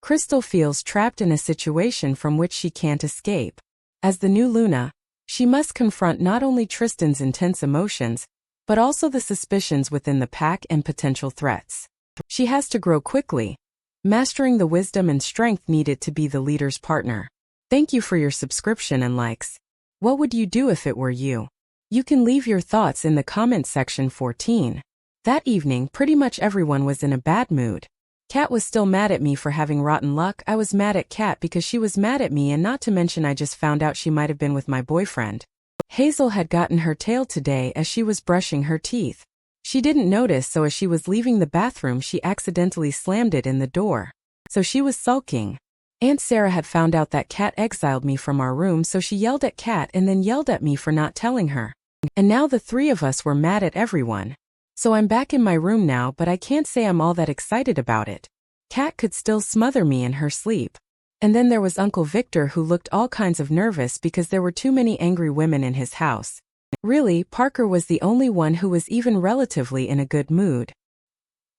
Crystal feels trapped in a situation from which she can't escape. As the new Luna, she must confront not only Tristan's intense emotions, but also the suspicions within the pack and potential threats. She has to grow quickly, mastering the wisdom and strength needed to be the leader's partner. Thank you for your subscription and likes. What would you do if it were you? You can leave your thoughts in the comment section. 14. That evening, pretty much everyone was in a bad mood. Kat was still mad at me for having rotten luck. I was mad at Kat because she was mad at me, and not to mention I just found out she might have been with my boyfriend. Hazel had gotten her tail today as she was brushing her teeth. She didn't notice, so as she was leaving the bathroom she accidentally slammed it in the door. So she was sulking. Aunt Sarah had found out that Kat exiled me from our room, so she yelled at Kat and then yelled at me for not telling her. And now the three of us were mad at everyone. So I'm back in my room now, but I can't say I'm all that excited about it. Kat could still smother me in her sleep. And then there was Uncle Victor, who looked all kinds of nervous because there were too many angry women in his house. Really, Parker was the only one who was even relatively in a good mood.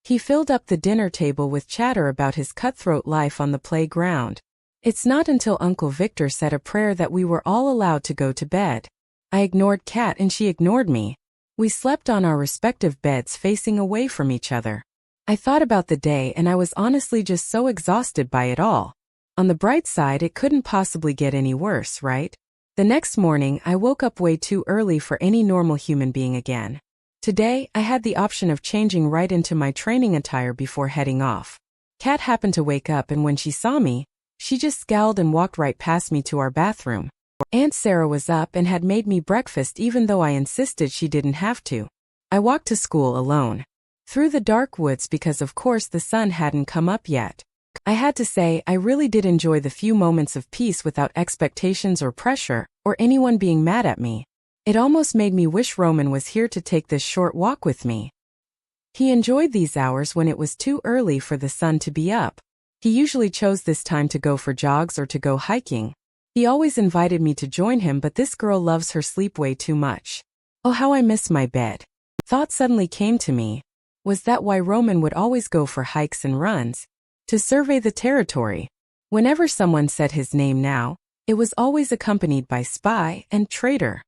He filled up the dinner table with chatter about his cutthroat life on the playground. It's not until Uncle Victor said a prayer that we were all allowed to go to bed. I ignored Kat and she ignored me. We slept on our respective beds facing away from each other. I thought about the day and I was honestly just so exhausted by it all. On the bright side, it couldn't possibly get any worse, right? The next morning, I woke up way too early for any normal human being again. Today, I had the option of changing right into my training attire before heading off. Kat happened to wake up, and when she saw me, she just scowled and walked right past me to our bathroom. Aunt Sarah was up and had made me breakfast even though I insisted she didn't have to. I walked to school alone. Through the dark woods because of course the sun hadn't come up yet. I had to say, I really did enjoy the few moments of peace without expectations or pressure, or anyone being mad at me. It almost made me wish Roman was here to take this short walk with me. He enjoyed these hours when it was too early for the sun to be up. He usually chose this time to go for jogs or to go hiking. He always invited me to join him, but this girl loves her sleep way too much. Oh, how I miss my bed. Thought suddenly came to me. Was that why Roman would always go for hikes and runs? To survey the territory. Whenever someone said his name now, it was always accompanied by spy and traitor.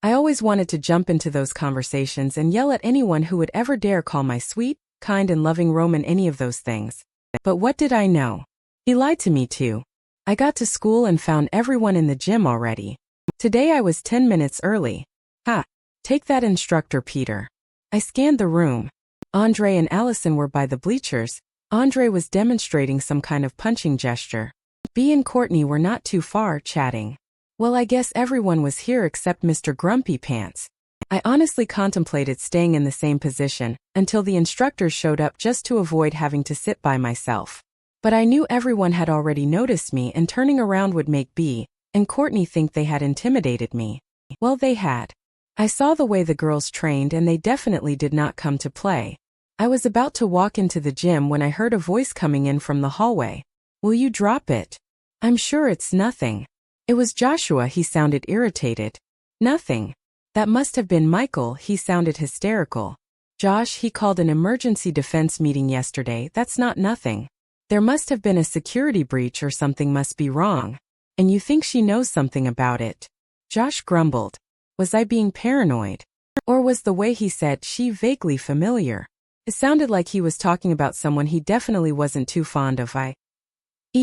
I always wanted to jump into those conversations and yell at anyone who would ever dare call my sweet, kind and loving Roman any of those things. But what did I know? He lied to me too. I got to school and found everyone in the gym already. Today I was 10 minutes early. Ha! Take that, Instructor Peter. I scanned the room. Andre and Allison were by the bleachers. Andre was demonstrating some kind of punching gesture. Bea and Courtney were not too far, chatting. Well, I guess everyone was here except Mr. Grumpy Pants. I honestly contemplated staying in the same position until the instructors showed up just to avoid having to sit by myself. But I knew everyone had already noticed me, and turning around would make Bea and Courtney think they had intimidated me. Well, they had. I saw the way the girls trained and they definitely did not come to play. I was about to walk into the gym when I heard a voice coming in from the hallway. Will you drop it? I'm sure it's nothing. It was Joshua. He sounded irritated. Nothing. That must have been Michael. He sounded hysterical. Josh, he called an emergency defense meeting yesterday. That's not nothing. There must have been a security breach or something must be wrong. And you think she knows something about it? Josh grumbled. Was I being paranoid? Or was the way he said she vaguely familiar? It sounded like he was talking about someone he definitely wasn't too fond of.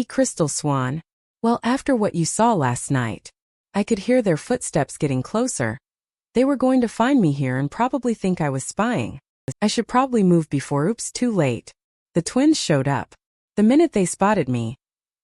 Crystal Swan. Well, after what you saw last night, I could hear their footsteps getting closer. They were going to find me here and probably think I was spying. I should probably move before oops, too late. The twins showed up. The minute they spotted me,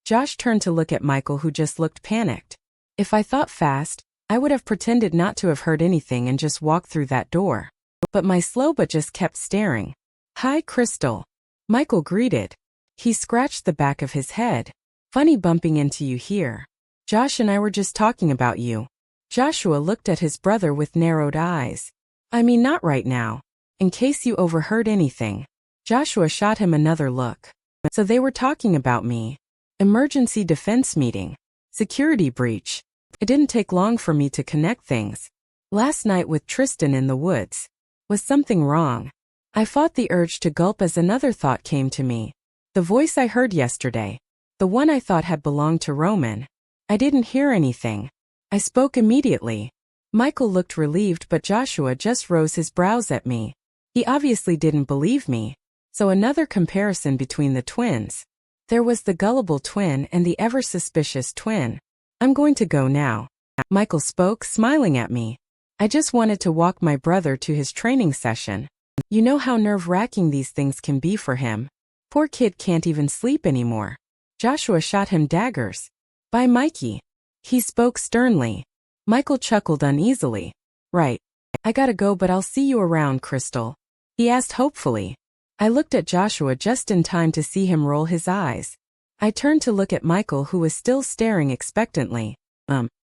Josh turned to look at Michael, who just looked panicked. If I thought fast, I would have pretended not to have heard anything and just walked through that door. But my slow butt just kept staring. Hi, Crystal. Michael greeted. He scratched the back of his head. Funny bumping into you here. Josh and I were just talking about you. Joshua looked at his brother with narrowed eyes. I mean, not right now. In case you overheard anything. Joshua shot him another look. So they were talking about me. Emergency defense meeting. Security breach. It didn't take long for me to connect things. Last night with Tristan in the woods. Was something wrong? I fought the urge to gulp as another thought came to me. The voice I heard yesterday. The one I thought had belonged to Roman. I didn't hear anything. I spoke immediately. Michael looked relieved, but Joshua just rose his brows at me. He obviously didn't believe me. So another comparison between the twins. There was the gullible twin and the ever-suspicious twin. I'm going to go now. Michael spoke, smiling at me. I just wanted to walk my brother to his training session. You know how nerve-wracking these things can be for him. Poor kid can't even sleep anymore. Joshua shot him daggers. Bye, Mikey. He spoke sternly. Michael chuckled uneasily. Right. I gotta go, but I'll see you around, Crystal. He asked hopefully. I looked at Joshua just in time to see him roll his eyes. I turned to look at Michael, who was still staring expectantly.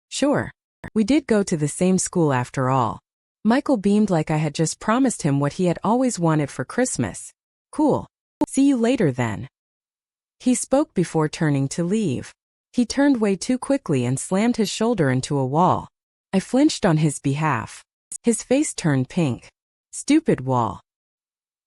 Sure. We did go to the same school after all. Michael beamed like I had just promised him what he had always wanted for Christmas. Cool. See you later then. He spoke before turning to leave. He turned way too quickly and slammed his shoulder into a wall. I flinched on his behalf. His face turned pink. Stupid wall.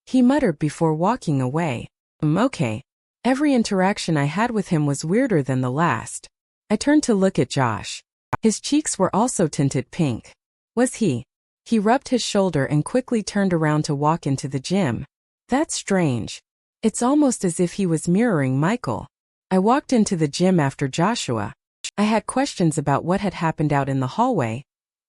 He muttered before walking away. Okay. Every interaction I had with him was weirder than the last. I turned to look at Josh. His cheeks were also tinted pink. Was he? He rubbed his shoulder and quickly turned around to walk into the gym. That's strange. It's almost as if he was mirroring Michael. I walked into the gym after Joshua. I had questions about what had happened out in the hallway,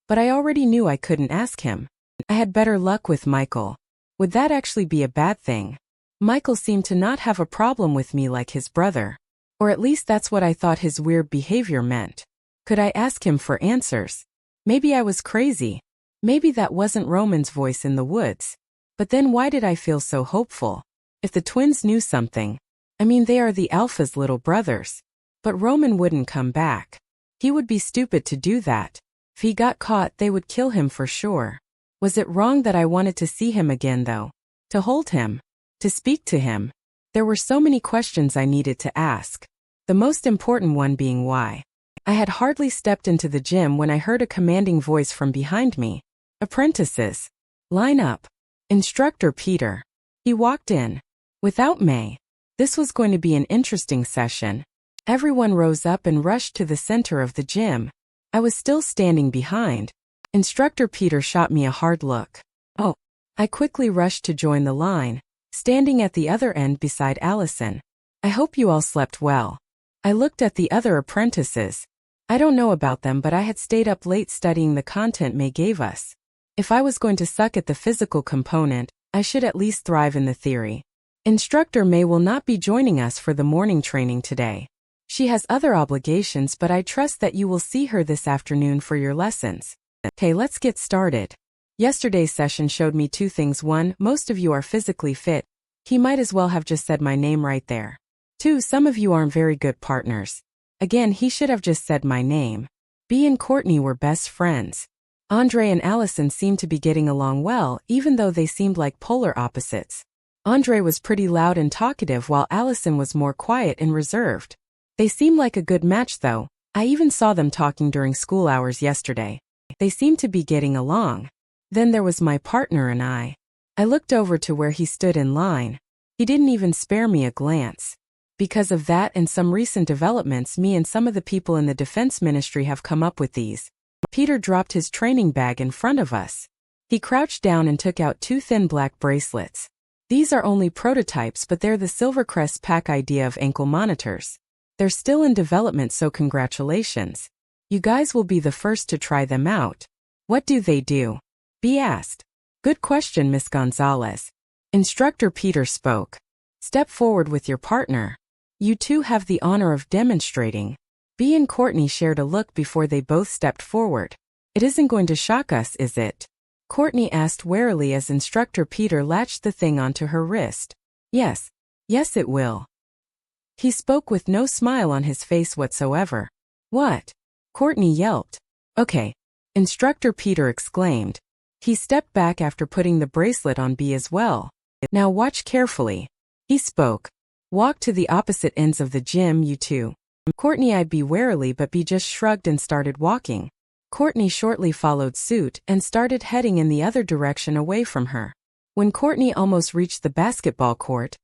but I already knew I couldn't ask him. I had better luck with Michael. Would that actually be a bad thing? Michael seemed to not have a problem with me like his brother. Or at least that's what I thought his weird behavior meant. Could I ask him for answers? Maybe I was crazy. Maybe that wasn't Roman's voice in the woods. But then why did I feel so hopeful? If the twins knew something, I mean, they are the Alpha's little brothers. But Roman wouldn't come back. He would be stupid to do that. If he got caught, they would kill him for sure. Was it wrong that I wanted to see him again though? To hold him? To speak to him? There were so many questions I needed to ask. The most important one being why. I had hardly stepped into the gym when I heard a commanding voice from behind me. Apprentices. Line up. Instructor Peter. He walked in. Without May. This was going to be an interesting session. Everyone rose up and rushed to the center of the gym. I was still standing behind. Instructor Peter shot me a hard look. Oh. I quickly rushed to join the line, standing at the other end beside Allison. I hope you all slept well. I looked at the other apprentices. I don't know about them, but I had stayed up late studying the content May gave us. If I was going to suck at the physical component, I should at least thrive in the theory. Instructor May will not be joining us for the morning training today. She has other obligations, but I trust that you will see her this afternoon for your lessons. Okay, let's get started. Yesterday's session showed me two things. One, most of you are physically fit. He might as well have just said my name right there. Two, some of you aren't very good partners. Again, he should have just said my name. B and Courtney were best friends. Andre and Allison seemed to be getting along well, even though they seemed like polar opposites. Andre was pretty loud and talkative while Allison was more quiet and reserved. They seemed like a good match though. I even saw them talking during school hours yesterday. They seemed to be getting along. Then there was my partner and I. I looked over to where he stood in line. He didn't even spare me a glance. Because of that and some recent developments, me and some of the people in the defense ministry have come up with these. Peter dropped his training bag in front of us. He crouched down and took out two thin black bracelets. These are only prototypes, but they're the Silvercrest pack idea of ankle monitors. They're still in development, so congratulations. You guys will be the first to try them out. What do they do? B asked. Good question, Miss Gonzalez. Instructor Peter spoke. Step forward with your partner. You two have the honor of demonstrating. B and Courtney shared a look before they both stepped forward. It isn't going to shock us, is it? Courtney asked warily as Instructor Peter latched the thing onto her wrist. Yes. Yes, it will. He spoke with no smile on his face whatsoever. What? Courtney yelped. Okay. Instructor Peter exclaimed. He stepped back after putting the bracelet on B as well. Now watch carefully. He spoke. Walk to the opposite ends of the gym, you two. Courtney eyed B warily, but B just shrugged and started walking. Courtney shortly followed suit and started heading in the other direction away from her. When Courtney almost reached the basketball court,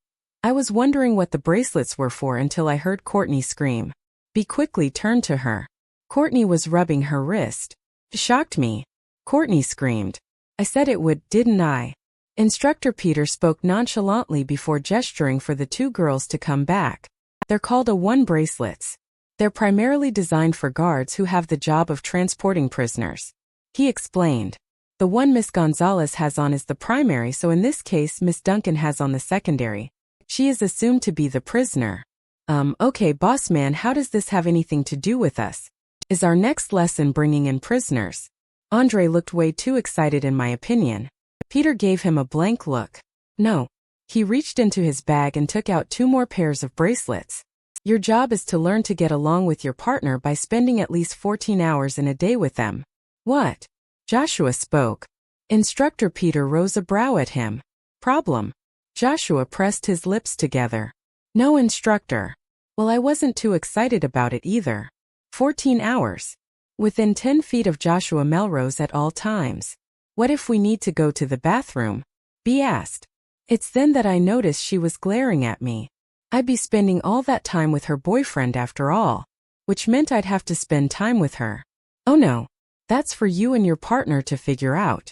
I was wondering what the bracelets were for until I heard Courtney scream. B quickly turned to her. Courtney was rubbing her wrist. Shocked me. Courtney screamed. I said it would, didn't I? Instructor Peter spoke nonchalantly before gesturing for the two girls to come back. They're called A1 bracelets. They're primarily designed for guards who have the job of transporting prisoners. He explained. The one Miss Gonzalez has on is the primary, so in this case Miss Duncan has on the secondary. She is assumed to be the prisoner. Okay, boss man, how does this have anything to do with us? Is our next lesson bringing in prisoners? Andre looked way too excited in my opinion. Peter gave him a blank look. No. He reached into his bag and took out 2 more pairs of bracelets. Your job is to learn to get along with your partner by spending at least 14 hours in a day with them. What? Joshua spoke. Instructor Peter rose a brow at him. Problem. Joshua pressed his lips together. No, instructor. Well, I wasn't too excited about it either. 14 hours. Within 10 feet of Joshua Melrose at all times. What if we need to go to the bathroom? B asked. It's then that I noticed she was glaring at me. I'd be spending all that time with her boyfriend after all, which meant I'd have to spend time with her. Oh no. That's for you and your partner to figure out.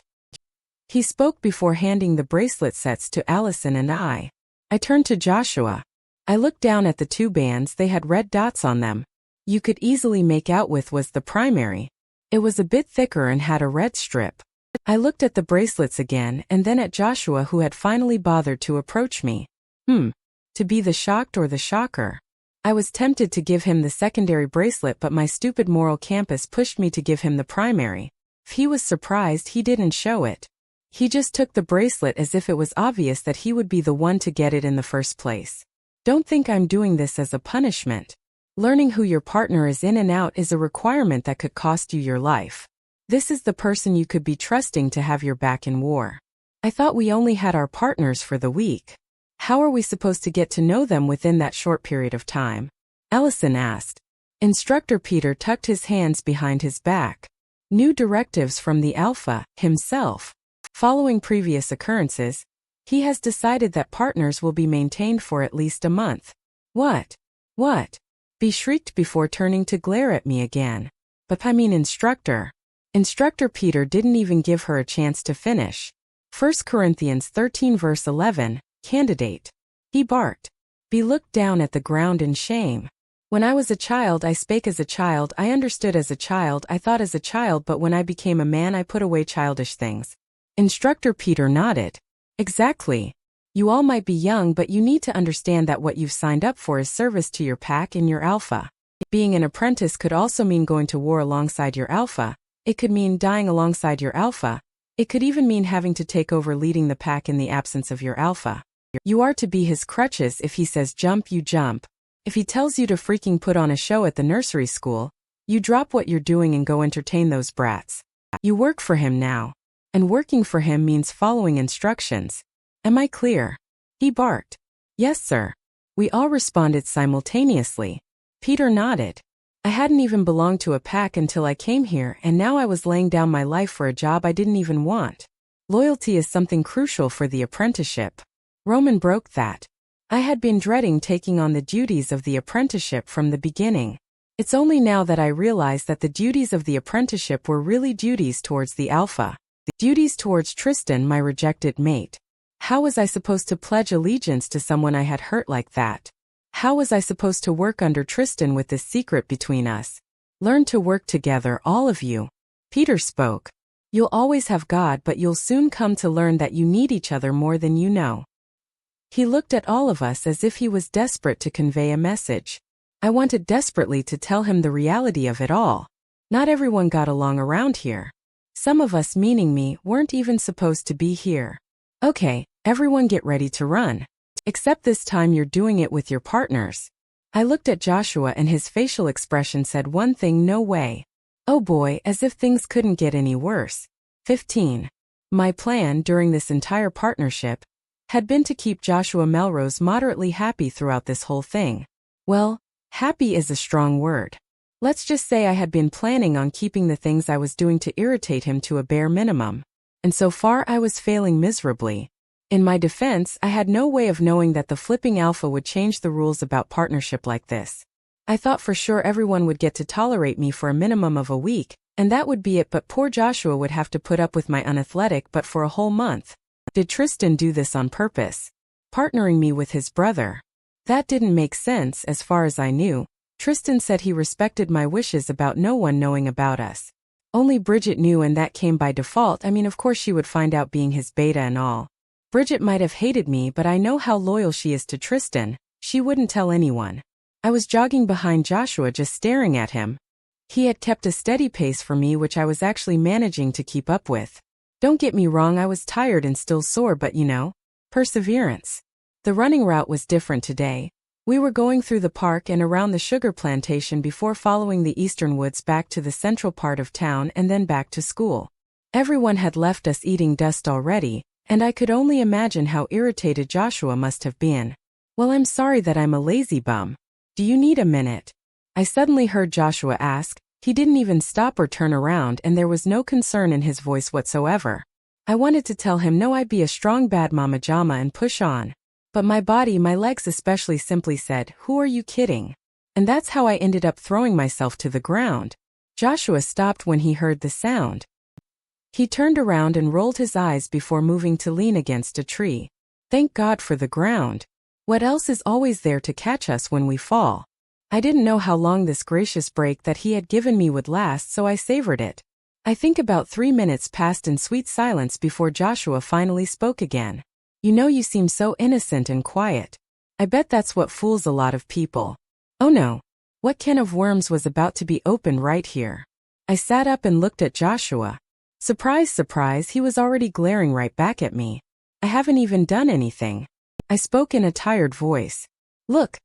He spoke before handing the bracelet sets to Allison and I. I turned to Joshua. I looked down at the 2 bands. They had red dots on them. You could easily make out which was the primary. It was a bit thicker and had a red strip. I looked at the bracelets again and then at Joshua, who had finally bothered to approach me. To be the shocked or the shocker? I was tempted to give him the secondary bracelet, but my stupid moral compass pushed me to give him the primary. If he was surprised, he didn't show it. He just took the bracelet as if it was obvious that he would be the one to get it in the first place. Don't think I'm doing this as a punishment. Learning who your partner is in and out is a requirement that could cost you your life. This is the person you could be trusting to have your back in war. I thought we only had our partners for the week. How are we supposed to get to know them within that short period of time? Allison asked. Instructor Peter tucked his hands behind his back. New directives from the Alpha himself. Following previous occurrences, he has decided that partners will be maintained for at least a month. What? What? B shrieked before turning to glare at me again. But I mean instructor. Instructor Peter didn't even give her a chance to finish. 1 Corinthians 13 verse 11. Candidate. He barked. B looked down at the ground in shame. When I was a child, I spake as a child, I understood as a child, I thought as a child, but when I became a man, I put away childish things. Instructor Peter nodded. Exactly. You all might be young, but you need to understand that what you've signed up for is service to your pack and your alpha. Being an apprentice could also mean going to war alongside your alpha. It could mean dying alongside your alpha. It could even mean having to take over leading the pack in the absence of your alpha. You are to be his crutches. If he says jump, you jump. If he tells you to freaking put on a show at the nursery school, you drop what you're doing and go entertain those brats. You work for him now. And working for him means following instructions. Am I clear? He barked. Yes, sir. We all responded simultaneously. Peter nodded. I hadn't even belonged to a pack until I came here, and now I was laying down my life for a job I didn't even want. Loyalty is something crucial for the apprenticeship. Roman broke that. I had been dreading taking on the duties of the apprenticeship from the beginning. It's only now that I realized that the duties of the apprenticeship were really duties towards the alpha. Duties towards Tristan, my rejected mate. How was I supposed to pledge allegiance to someone I had hurt like that? How was I supposed to work under Tristan with this secret between us? Learn to work together, all of you. Peter spoke. You'll always have God, but you'll soon come to learn that you need each other more than you know. He looked at all of us as if he was desperate to convey a message. I wanted desperately to tell him the reality of it all. Not everyone got along around here. Some of us, meaning me, weren't even supposed to be here. Okay, everyone get ready to run. Except this time you're doing it with your partners. I looked at Joshua and his facial expression said one thing: no way. Oh boy, as if things couldn't get any worse. 15. My plan during this entire partnership had been to keep Joshua Melrose moderately happy throughout this whole thing. Well, happy is a strong word. Let's just say I had been planning on keeping the things I was doing to irritate him to a bare minimum. And so far I was failing miserably. In my defense, I had no way of knowing that the flipping alpha would change the rules about partnership like this. I thought for sure everyone would get to tolerate me for a minimum of a week, and that would be it, but poor Joshua would have to put up with my unathletic but for a whole month. Did Tristan do this on purpose? Partnering me with his brother? That didn't make sense as far as I knew. Tristan said he respected my wishes about no one knowing about us. Only Bridget knew, and that came by default. I mean, of course she would find out, being his beta and all. Bridget might have hated me, but I know how loyal she is to Tristan. She wouldn't tell anyone. I was jogging behind Joshua, just staring at him. He had kept a steady pace for me, which I was actually managing to keep up with. Don't get me wrong, I was tired and still sore, but perseverance. The running route was different today. We were going through the park and around the sugar plantation before following the eastern woods back to the central part of town and then back to school. Everyone had left us eating dust already, and I could only imagine how irritated Joshua must have been. Well, I'm sorry that I'm a lazy bum. Do you need a minute? I suddenly heard Joshua ask. He didn't even stop or turn around, and there was no concern in his voice whatsoever. I wanted to tell him no, I'd be a strong bad mama jama and push on. But my body, my legs especially, simply said, "Who are you kidding?" And that's how I ended up throwing myself to the ground. Joshua stopped when he heard the sound. He turned around and rolled his eyes before moving to lean against a tree. Thank God for the ground. What else is always there to catch us when we fall? I didn't know how long this gracious break that he had given me would last, so I savored it. I think about 3 minutes passed in sweet silence before Joshua finally spoke again. You seem so innocent and quiet. I bet that's what fools a lot of people. Oh no. What can of worms was about to be opened right here? I sat up and looked at Joshua. Surprise, surprise, he was already glaring right back at me. I haven't even done anything. I spoke in a tired voice. Look,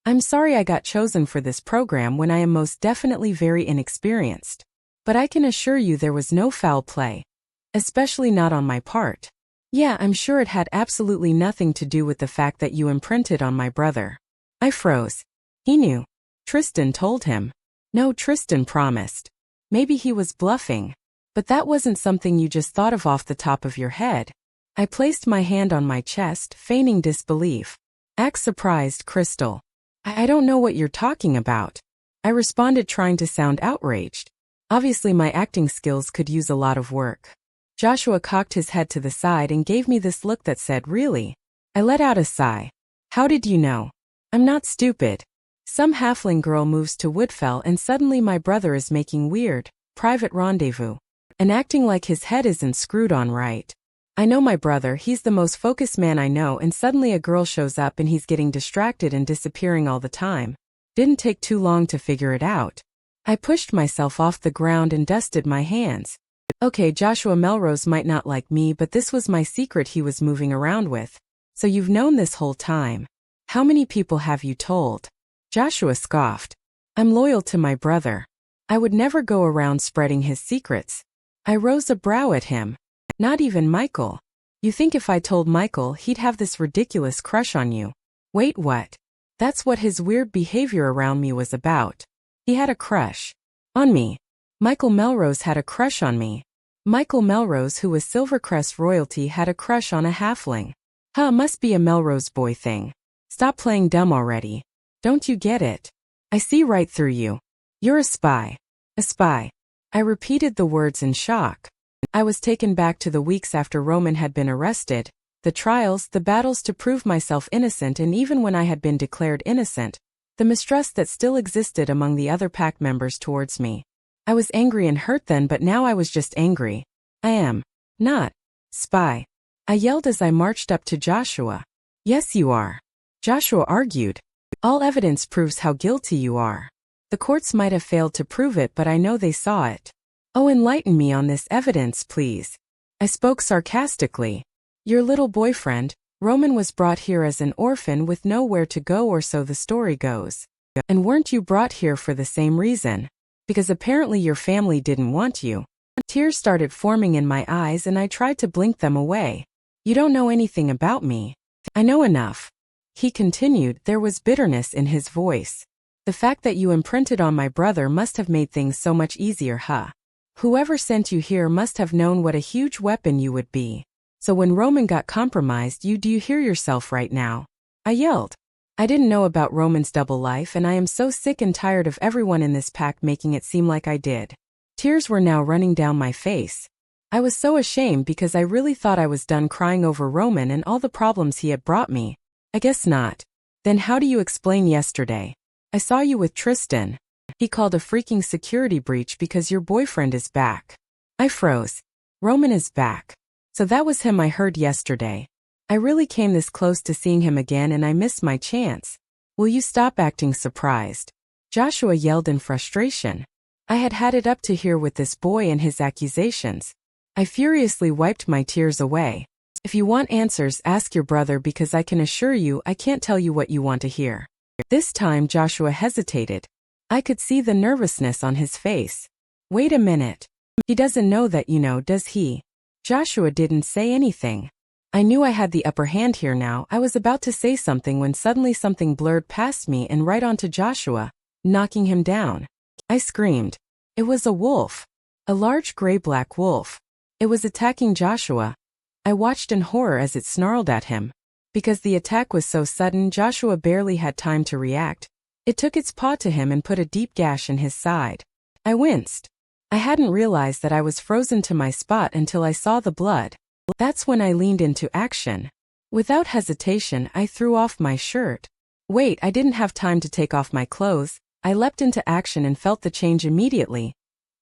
I'm sorry I got chosen for this program when I am most definitely very inexperienced. But I can assure you there was no foul play. Especially not on my part. Yeah, I'm sure it had absolutely nothing to do with the fact that you imprinted on my brother. I froze. He knew. Tristan told him. No, Tristan promised. Maybe he was bluffing. But that wasn't something you just thought of off the top of your head. I placed my hand on my chest, feigning disbelief. Act surprised, Crystal. I don't know what you're talking about. I responded, trying to sound outraged. Obviously my acting skills could use a lot of work. Joshua cocked his head to the side and gave me this look that said, "Really?" I let out a sigh. How did you know? I'm not stupid. Some halfling girl moves to Woodfell and suddenly my brother is making weird, private rendezvous. And acting like his head isn't screwed on right. I know my brother, he's the most focused man I know, and suddenly a girl shows up and he's getting distracted and disappearing all the time. Didn't take too long to figure it out. I pushed myself off the ground and dusted my hands. Okay, Joshua Melrose might not like me, but this was my secret he was moving around with. So you've known this whole time. How many people have you told? Joshua scoffed. I'm loyal to my brother. I would never go around spreading his secrets. I rose a brow at him. Not even Michael. You think if I told Michael he'd have this ridiculous crush on you? Wait, what? That's what his weird behavior around me was about. He had a crush. On me. Michael Melrose had a crush on me. Michael Melrose, who was Silvercrest royalty, had a crush on a halfling. Must be a Melrose boy thing. Stop playing dumb already. Don't you get it? I see right through you. You're a spy. A spy. I repeated the words in shock. I was taken back to the weeks after Roman had been arrested, the trials, the battles to prove myself innocent, and even when I had been declared innocent, the mistrust that still existed among the other pack members towards me. I was angry and hurt then, but now I was just angry. I am not spy. I yelled as I marched up to Joshua. Yes, you are. Joshua argued. All evidence proves how guilty you are. The courts might have failed to prove it, but I know they saw it. Oh, enlighten me on this evidence, please. I spoke sarcastically. Your little boyfriend, Roman, was brought here as an orphan with nowhere to go, or so the story goes. And weren't you brought here for the same reason? Because apparently your family didn't want you. Tears started forming in my eyes and I tried to blink them away. You don't know anything about me. I know enough. He continued, there was bitterness in his voice. The fact that you imprinted on my brother must have made things so much easier, huh? Whoever sent you here must have known what a huge weapon you would be. So when Roman got compromised, do you hear yourself right now? I yelled. I didn't know about Roman's double life, and I am so sick and tired of everyone in this pack making it seem like I did. Tears were now running down my face. I was so ashamed because I really thought I was done crying over Roman and all the problems he had brought me. I guess not. Then how do you explain yesterday? I saw you with Tristan. He called a freaking security breach because your boyfriend is back. I froze. Roman is back. So that was him I heard yesterday. I really came this close to seeing him again and I missed my chance. Will you stop acting surprised? Joshua yelled in frustration. I had had it up to here with this boy and his accusations. I furiously wiped my tears away. If you want answers, ask your brother because I can assure you I can't tell you what you want to hear. This time Joshua hesitated. I could see the nervousness on his face. Wait a minute. He doesn't know that, does he? Joshua didn't say anything. I knew I had the upper hand here now. I was about to say something when suddenly something blurred past me and right onto Joshua, knocking him down. I screamed. It was a wolf. A large gray-black wolf. It was attacking Joshua. I watched in horror as it snarled at him. Because the attack was so sudden, Joshua barely had time to react. It took its paw to him and put a deep gash in his side. I winced. I hadn't realized that I was frozen to my spot until I saw the blood. That's when I leaned into action. Without hesitation, I threw off my shirt. Wait, I didn't have time to take off my clothes. I leapt into action and felt the change immediately.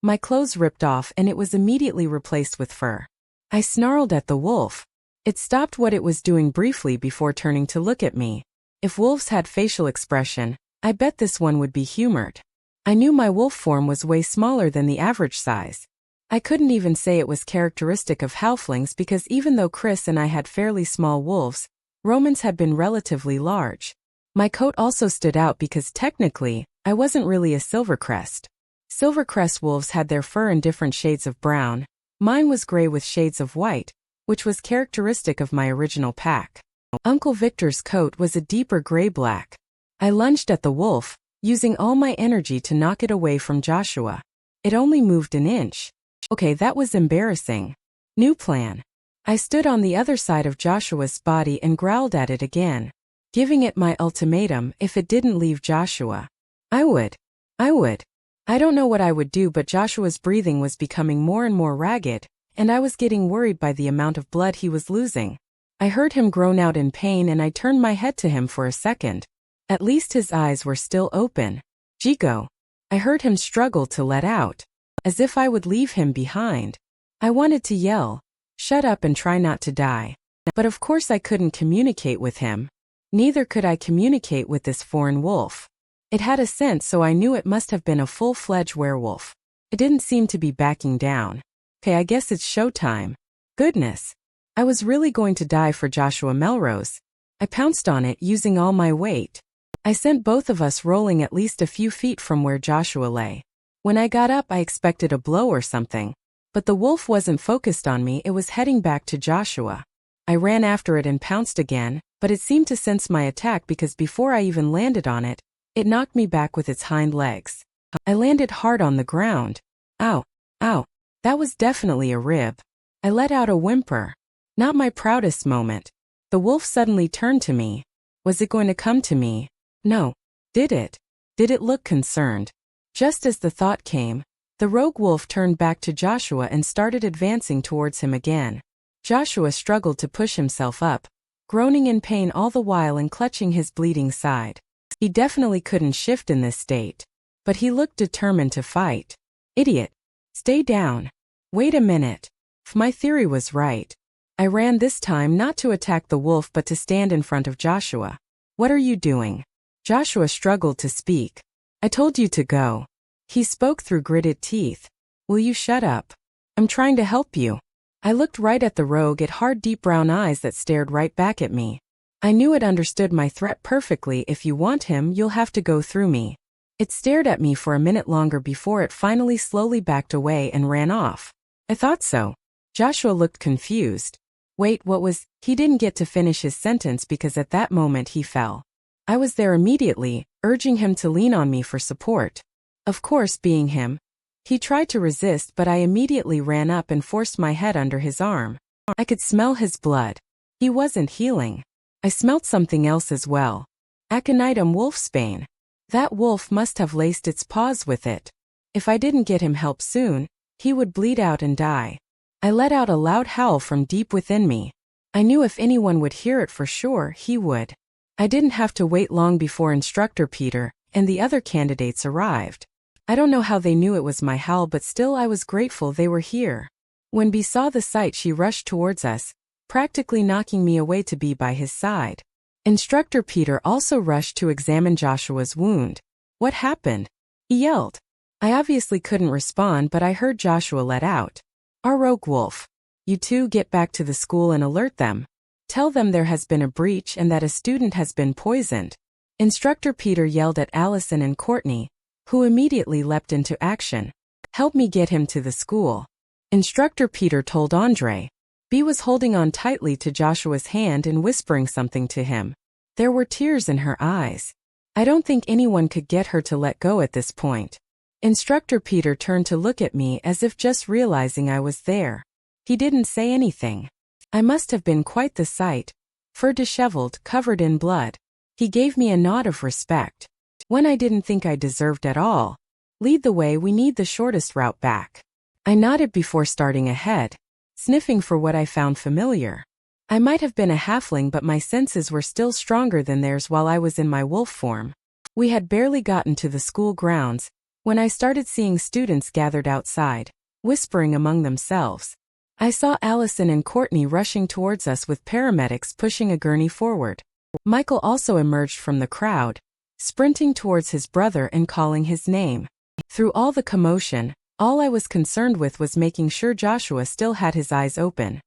My clothes ripped off and it was immediately replaced with fur. I snarled at the wolf. It stopped what it was doing briefly before turning to look at me. If wolves had facial expression, I bet this one would be humored. I knew my wolf form was way smaller than the average size. I couldn't even say it was characteristic of halflings because even though Chris and I had fairly small wolves, Roman's had been relatively large. My coat also stood out because technically, I wasn't really a silvercrest. Silvercrest wolves had their fur in different shades of brown. Mine was gray with shades of white, which was characteristic of my original pack. Uncle Victor's coat was a deeper gray-black. I lunged at the wolf, using all my energy to knock it away from Joshua. It only moved an inch. Okay, that was embarrassing. New plan. I stood on the other side of Joshua's body and growled at it again, giving it my ultimatum: if it didn't leave Joshua, I would. I don't know what I would do, but Joshua's breathing was becoming more and more ragged, and I was getting worried by the amount of blood he was losing. I heard him groan out in pain and I turned my head to him for a second. At least his eyes were still open. 𝐊𝐿𝐲. I heard him struggle to let out, as if I would leave him behind. I wanted to yell, shut up and try not to die. But of course I couldn't communicate with him. Neither could I communicate with this foreign wolf. It had a scent, so I knew it must have been a full-fledged werewolf. It didn't seem to be backing down. Okay, I guess it's showtime. Goodness. I was really going to die for Joshua Melrose. I pounced on it using all my weight. I sent both of us rolling at least a few feet from where Joshua lay. When I got up, I expected a blow or something. But the wolf wasn't focused on me, it was heading back to Joshua. I ran after it and pounced again, but it seemed to sense my attack because before I even landed on it, it knocked me back with its hind legs. I landed hard on the ground. Ow, ow. That was definitely a rib. I let out a whimper. Not my proudest moment. The wolf suddenly turned to me. Was it going to come to me? No. Did it? Did it look concerned? Just as the thought came, the rogue wolf turned back to Joshua and started advancing towards him again. Joshua struggled to push himself up, groaning in pain all the while and clutching his bleeding side. He definitely couldn't shift in this state. But he looked determined to fight. Idiot. Stay down. Wait a minute. My theory was right. I ran this time not to attack the wolf but to stand in front of Joshua. What are you doing? Joshua struggled to speak. I told you to go. He spoke through gritted teeth. Will you shut up? I'm trying to help you. I looked right at the rogue, it hard deep brown eyes that stared right back at me. I knew it understood my threat perfectly. If you want him, you'll have to go through me. It stared at me for a minute longer before it finally slowly backed away and ran off. I thought so. Joshua looked confused. Wait, what was? He didn't get to finish his sentence because at that moment he fell. I was there immediately, urging him to lean on me for support. Of course, being him. He tried to resist, but I immediately ran up and forced my head under his arm. I could smell his blood. He wasn't healing. I smelt something else as well. Aconitum wolfsbane. That wolf must have laced its paws with it. If I didn't get him help soon, he would bleed out and die. I let out a loud howl from deep within me. I knew if anyone would hear it for sure, he would. I didn't have to wait long before Instructor Peter and the other candidates arrived. I don't know how they knew it was my howl, but still I was grateful they were here. When Bee saw the sight, she rushed towards us, practically knocking me away to be by his side. Instructor Peter also rushed to examine Joshua's wound. "What happened?" he yelled. I obviously couldn't respond, but I heard Joshua let out, "Our rogue wolf. You two get back to the school and alert them. Tell them there has been a breach and that a student has been poisoned." Instructor Peter yelled at Allison and Courtney, who immediately leapt into action. "Help me get him to the school," Instructor Peter told Andre. Bee was holding on tightly to Joshua's hand and whispering something to him. There were tears in her eyes. I don't think anyone could get her to let go at this point. Instructor Peter turned to look at me as if just realizing I was there. He didn't say anything. I must have been quite the sight. Fur disheveled, covered in blood. He gave me a nod of respect. When I didn't think I deserved at all. "Lead the way, we need the shortest route back." I nodded before starting ahead, sniffing for what I found familiar. I might have been a halfling, but my senses were still stronger than theirs while I was in my wolf form. We had barely gotten to the school grounds when I started seeing students gathered outside, whispering among themselves. I saw Allison and Courtney rushing towards us with paramedics pushing a gurney forward. Michael also emerged from the crowd, sprinting towards his brother and calling his name. Through all the commotion, all I was concerned with was making sure Joshua still had his eyes open.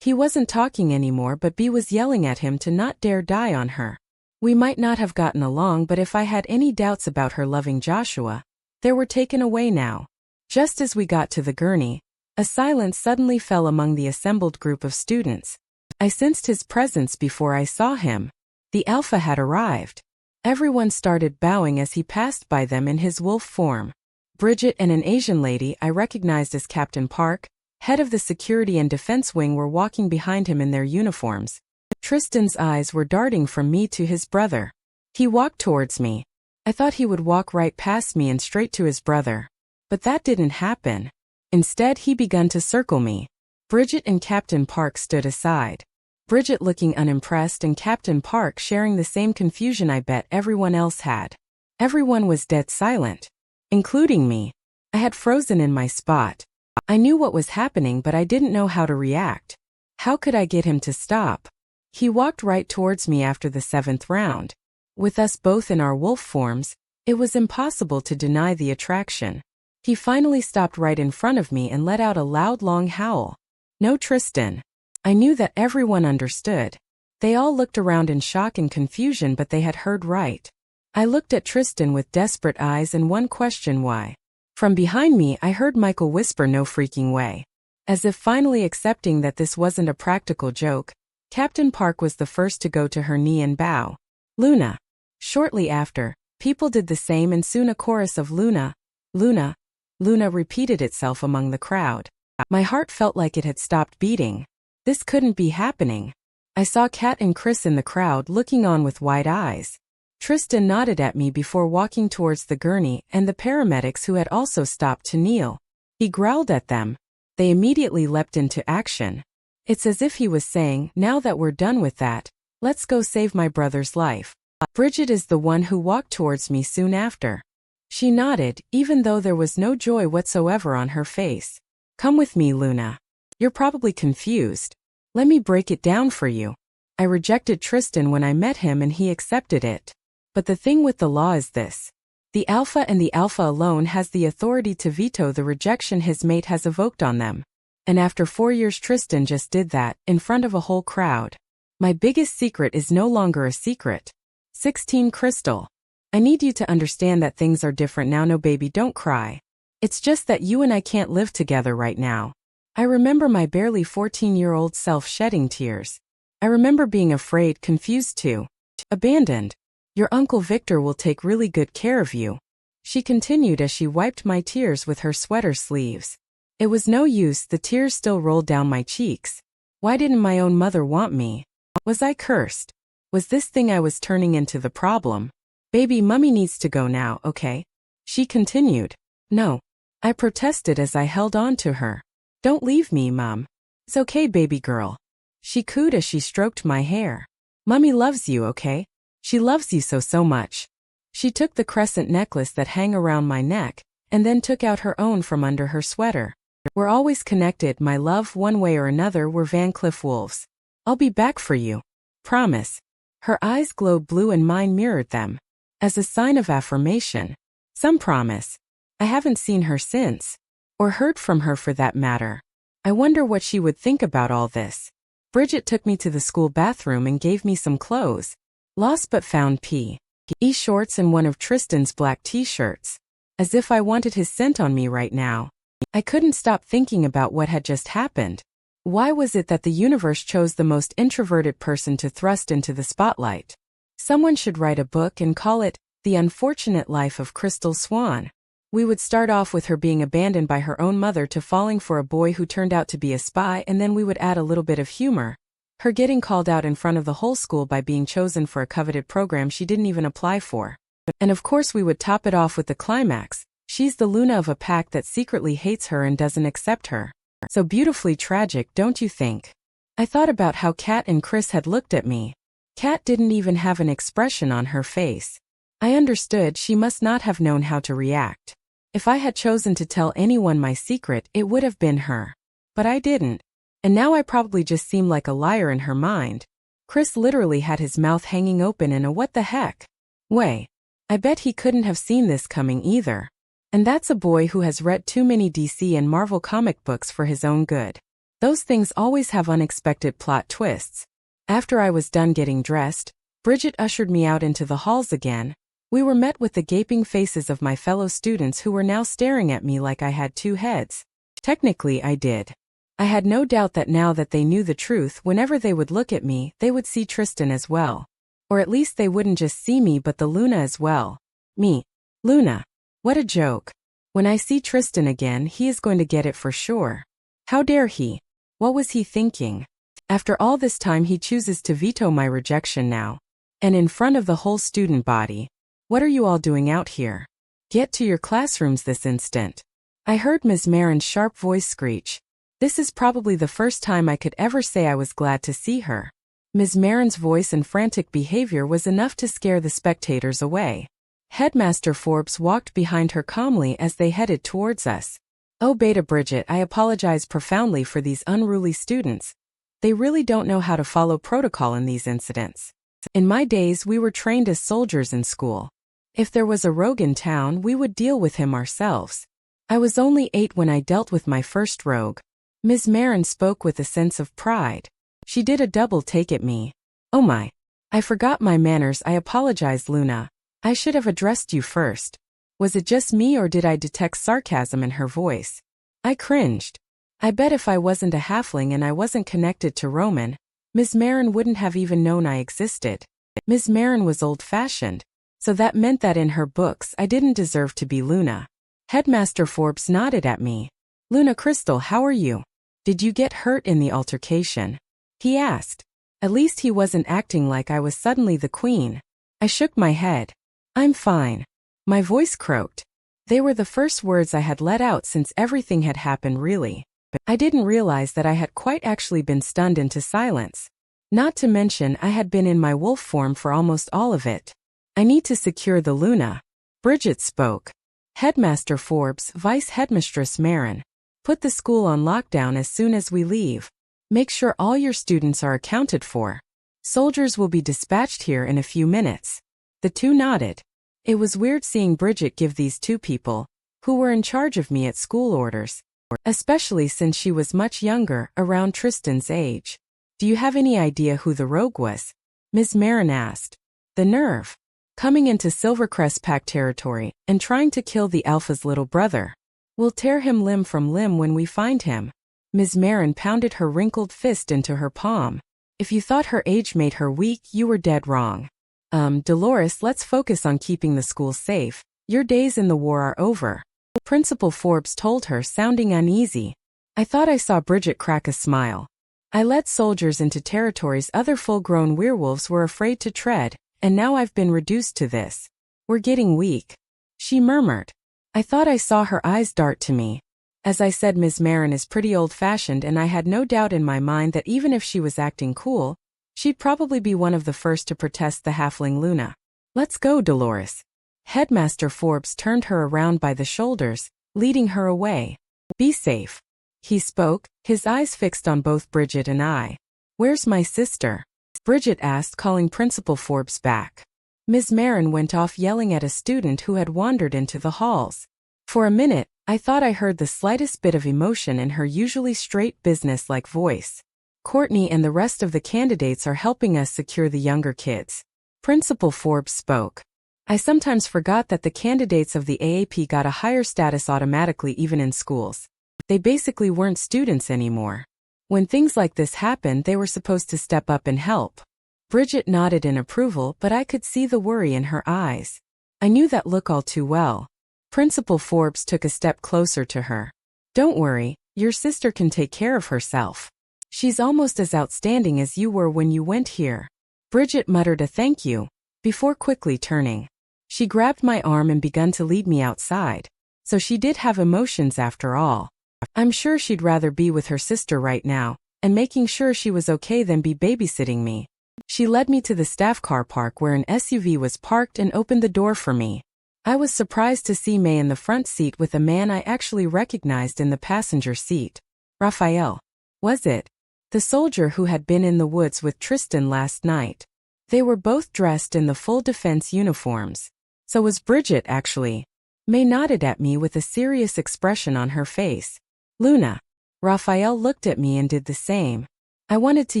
He wasn't talking anymore, but Bee was yelling at him to not dare die on her. We might not have gotten along, but if I had any doubts about her loving Joshua, they were taken away now. Just as we got to the gurney, a silence suddenly fell among the assembled group of students. I sensed his presence before I saw him. The Alpha had arrived. Everyone started bowing as he passed by them in his wolf form. Bridget and an Asian lady I recognized as Captain Park, head of the security and defense wing, were walking behind him in their uniforms. Tristan's eyes were darting from me to his brother. He walked towards me. I thought he would walk right past me and straight to his brother. But that didn't happen. Instead, he began to circle me. Bridget and Captain Park stood aside. Bridget looking unimpressed and Captain Park sharing the same confusion I bet everyone else had. Everyone was dead silent, including me. I had frozen in my spot. I knew what was happening, but I didn't know how to react. How could I get him to stop? He walked right towards me after the 7th round. With us both in our wolf forms, it was impossible to deny the attraction. He finally stopped right in front of me and let out a loud, long howl. "No, Tristan." I knew that everyone understood. They all looked around in shock and confusion, but they had heard right. I looked at Tristan with desperate eyes and one question: why? From behind me, I heard Michael whisper, "No freaking way." As if finally accepting that this wasn't a practical joke, Captain Park was the first to go to her knee and bow. "Luna." Shortly after, people did the same, and soon a chorus of "Luna, Luna, Luna" repeated itself among the crowd. My heart felt like it had stopped beating. This couldn't be happening. I saw Kat and Chris in the crowd looking on with wide eyes. Tristan nodded at me before walking towards the gurney and the paramedics, who had also stopped to kneel. He growled at them. They immediately leapt into action. It's as if he was saying, "Now that we're done with that, let's go save my brother's life." Bridget is the one who walked towards me soon after. She nodded, even though there was no joy whatsoever on her face. "Come with me, Luna. You're probably confused. Let me break it down for you." I rejected Tristan when I met him and he accepted it. But the thing with the law is this. The Alpha and the Alpha alone has the authority to veto the rejection his mate has evoked on them. And after 4 years, Tristan just did that, in front of a whole crowd. My biggest secret is no longer a secret. 16 Crystal. I need you to understand that things are different now. No, baby, don't cry. It's just that you and I can't live together right now. I remember my barely 14-year-old self shedding tears. I remember being afraid, confused too. Abandoned. Your Uncle Victor will take really good care of you. She continued as she wiped my tears with her sweater sleeves. It was no use, the tears still rolled down my cheeks. Why didn't my own mother want me? Was I cursed? Was this thing I was turning into the problem? Baby, Mummy needs to go now, okay? She continued. No. I protested as I held on to her. Don't leave me, Mom. It's okay, baby girl. She cooed as she stroked my hair. Mummy loves you, okay? She loves you so much. She took the crescent necklace that hung around my neck, and then took out her own from under her sweater. We're always connected, my love, one way or another, we're Van Cliff wolves. I'll be back for you. Promise. Her eyes glowed blue and mine mirrored them. As a sign of affirmation. Some promise. I haven't seen her since. Or heard from her for that matter. I wonder what she would think about all this. Bridget took me to the school bathroom and gave me some clothes. Lost but found P.E. shorts and one of Tristan's black t-shirts. As if I wanted his scent on me right now. I couldn't stop thinking about what had just happened. Why was it that the universe chose the most introverted person to thrust into the spotlight? Someone should write a book and call it, The Unfortunate Life of Crystal Swan. We would start off with her being abandoned by her own mother to falling for a boy who turned out to be a spy, and then we would add a little bit of humor. Her getting called out in front of the whole school by being chosen for a coveted program she didn't even apply for. And of course we would top it off with the climax. She's the Luna of a pack that secretly hates her and doesn't accept her. So beautifully tragic, don't you think? I thought about how Kat and Chris had looked at me. Kat didn't even have an expression on her face. I understood she must not have known how to react. If I had chosen to tell anyone my secret, it would have been her. But I didn't. And now I probably just seem like a liar in her mind. Chris literally had his mouth hanging open in a what the heck way. I bet he couldn't have seen this coming either. And that's a boy who has read too many DC and Marvel comic books for his own good. Those things always have unexpected plot twists. After I was done getting dressed, Bridget ushered me out into the halls again. We were met with the gaping faces of my fellow students who were now staring at me like I had two heads. Technically, I did. I had no doubt that now that they knew the truth, whenever they would look at me, they would see Tristan as well. Or at least they wouldn't just see me but the Luna as well. Me. Luna. What a joke. When I see Tristan again, he is going to get it for sure. How dare he? What was he thinking? After all this time he chooses to veto my rejection now. And in front of the whole student body. What are you all doing out here? Get to your classrooms this instant. I heard Ms. Marin's sharp voice screech. This is probably the first time I could ever say I was glad to see her. Ms. Marin's voice and frantic behavior was enough to scare the spectators away. Headmaster Forbes walked behind her calmly as they headed towards us. Oh, Beta Bridget, I apologize profoundly for these unruly students. They really don't know how to follow protocol in these incidents. In my days, we were trained as soldiers in school. If there was a rogue in town, we would deal with him ourselves. I was only 8 when I dealt with my first rogue. Ms. Marin spoke with a sense of pride. She did a double take at me. Oh my. I forgot my manners. I apologize, Luna. I should have addressed you first. Was it just me or did I detect sarcasm in her voice? I cringed. I bet if I wasn't a halfling and I wasn't connected to Roman, Ms. Marin wouldn't have even known I existed. Ms. Marin was old-fashioned, so that meant that in her books I didn't deserve to be Luna. Headmaster Forbes nodded at me. Luna Crystal, how are you? Did you get hurt in the altercation? He asked. At least he wasn't acting like I was suddenly the queen. I shook my head. I'm fine. My voice croaked. They were the first words I had let out since everything had happened really. I didn't realize that I had quite actually been stunned into silence. Not to mention I had been in my wolf form for almost all of it. I need to secure the Luna. Bridget spoke. Headmaster Forbes, Vice Headmistress Marin. Put the school on lockdown as soon as we leave. Make sure all your students are accounted for. Soldiers will be dispatched here in a few minutes. The two nodded. It was weird seeing Bridget give these two people, who were in charge of me at school orders, especially since she was much younger, around Tristan's age. Do you have any idea who the rogue was? Ms. Marin asked. The nerve. Coming into Silvercrest Pack territory and trying to kill the Alpha's little brother. We'll tear him limb from limb when we find him. Ms. Marin pounded her wrinkled fist into her palm. If you thought her age made her weak, you were dead wrong. Dolores, let's focus on keeping the school safe. Your days in the war are over. Principal Forbes told her, sounding uneasy. I thought I saw Bridget crack a smile. I led soldiers into territories other full-grown werewolves were afraid to tread, and now I've been reduced to this. We're getting weak, she murmured. I thought I saw her eyes dart to me. As I said, Ms. Marin is pretty old-fashioned, and I had no doubt in my mind that even if she was acting cool, she'd probably be one of the first to protest the halfling Luna. Let's go, Dolores. Headmaster Forbes turned her around by the shoulders, leading her away. Be safe. He spoke, his eyes fixed on both Bridget and I. Where's my sister? Bridget asked, calling Principal Forbes back. Ms. Marin went off yelling at a student who had wandered into the halls. For a minute, I thought I heard the slightest bit of emotion in her usually straight business-like voice. Courtney and the rest of the candidates are helping us secure the younger kids. Principal Forbes spoke. I sometimes forgot that the candidates of the AAP got a higher status automatically even in schools. They basically weren't students anymore. When things like this happened, they were supposed to step up and help. Bridget nodded in approval, but I could see the worry in her eyes. I knew that look all too well. Principal Forbes took a step closer to her. Don't worry, your sister can take care of herself. She's almost as outstanding as you were when you went here. Bridget muttered a thank you, before quickly turning. She grabbed my arm and began to lead me outside. So she did have emotions after all. I'm sure she'd rather be with her sister right now, and making sure she was okay than be babysitting me. She led me to the staff car park where an SUV was parked and opened the door for me. I was surprised to see May in the front seat with a man I actually recognized in the passenger seat. Raphael. Was it? The soldier who had been in the woods with Tristan last night. They were both dressed in the full defense uniforms. So was Bridget actually. May nodded at me with a serious expression on her face. Luna. Raphael looked at me and did the same. I wanted to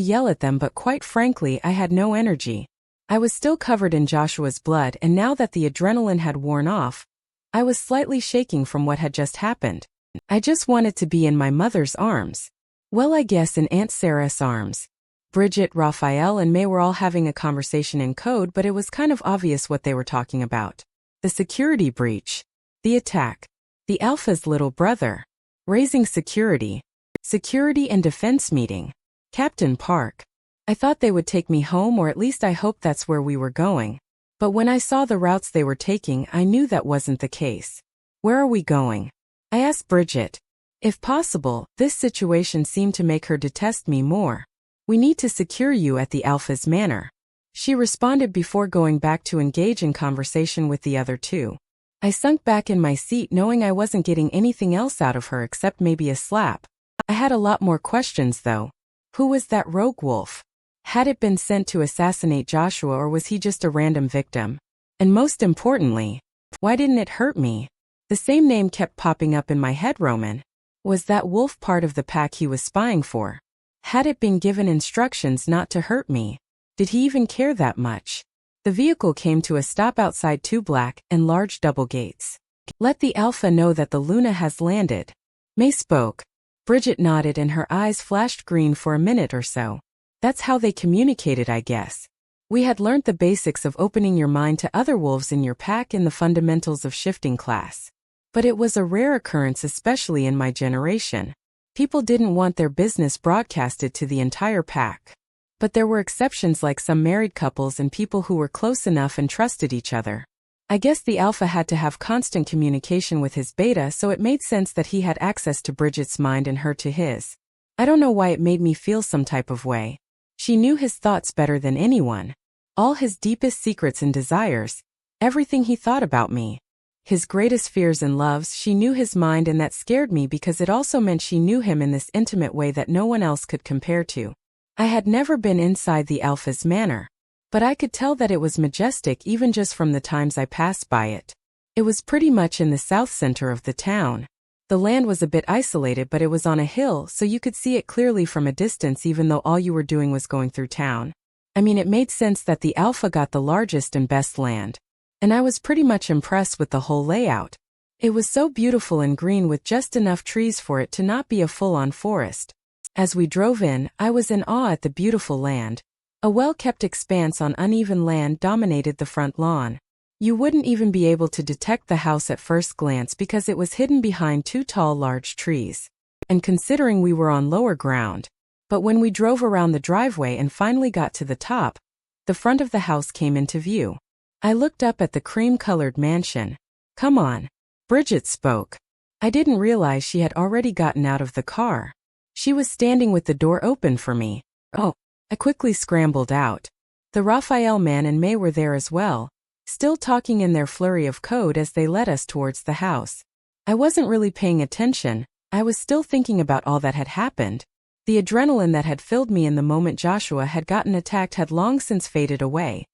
yell at them, but quite frankly I had no energy. I was still covered in Joshua's blood, and now that the adrenaline had worn off, I was slightly shaking from what had just happened. I just wanted to be in my mother's arms. Well, I guess in Aunt Sarah's arms. Bridget, Raphael, and May were all having a conversation in code, but it was kind of obvious what they were talking about. The security breach. The attack. The Alpha's little brother. Raising security. Security and defense meeting. Captain Park. I thought they would take me home, or at least I hoped that's where we were going. But when I saw the routes they were taking, I knew that wasn't the case. Where are we going? I asked Bridget. If possible, this situation seemed to make her detest me more. We need to secure you at the Alpha's manor. She responded before going back to engage in conversation with the other two. I sunk back in my seat knowing I wasn't getting anything else out of her except maybe a slap. I had a lot more questions though. Who was that rogue wolf? Had it been sent to assassinate Joshua, or was he just a random victim? And most importantly, why didn't it hurt me? The same name kept popping up in my head, Roman. Was that wolf part of the pack he was spying for? Had it been given instructions not to hurt me? Did he even care that much? The vehicle came to a stop outside two black and large double gates. Let the Alpha know that the Luna has landed. May spoke. Bridget nodded and her eyes flashed green for a minute or so. That's how they communicated, I guess. We had learnt the basics of opening your mind to other wolves in your pack in the fundamentals of shifting class. But it was a rare occurrence, especially in my generation. People didn't want their business broadcasted to the entire pack. But there were exceptions, like some married couples and people who were close enough and trusted each other. I guess the Alpha had to have constant communication with his beta, so it made sense that he had access to Bridget's mind and her to his. I don't know why it made me feel some type of way. She knew his thoughts better than anyone. All his deepest secrets and desires. Everything he thought about me. His greatest fears and loves, she knew his mind, and that scared me because it also meant she knew him in this intimate way that no one else could compare to. I had never been inside the Alpha's manor, but I could tell that it was majestic even just from the times I passed by it. It was pretty much in the south center of the town. The land was a bit isolated, but it was on a hill, so you could see it clearly from a distance even though all you were doing was going through town. I mean, it made sense that the Alpha got the largest and best land. And I was pretty much impressed with the whole layout. It was so beautiful and green with just enough trees for it to not be a full-on forest. As we drove in, I was in awe at the beautiful land. A well-kept expanse on uneven land dominated the front lawn. You wouldn't even be able to detect the house at first glance because it was hidden behind two tall, large trees. And considering we were on lower ground, but when we drove around the driveway and finally got to the top, the front of the house came into view. I looked up at the cream-colored mansion. Come on. Bridget spoke. I didn't realize she had already gotten out of the car. She was standing with the door open for me. Oh, I quickly scrambled out. The Raphael man and May were there as well, still talking in their flurry of code as they led us towards the house. I wasn't really paying attention. I was still thinking about all that had happened. The adrenaline that had filled me in the moment Joshua had gotten attacked had long since faded away.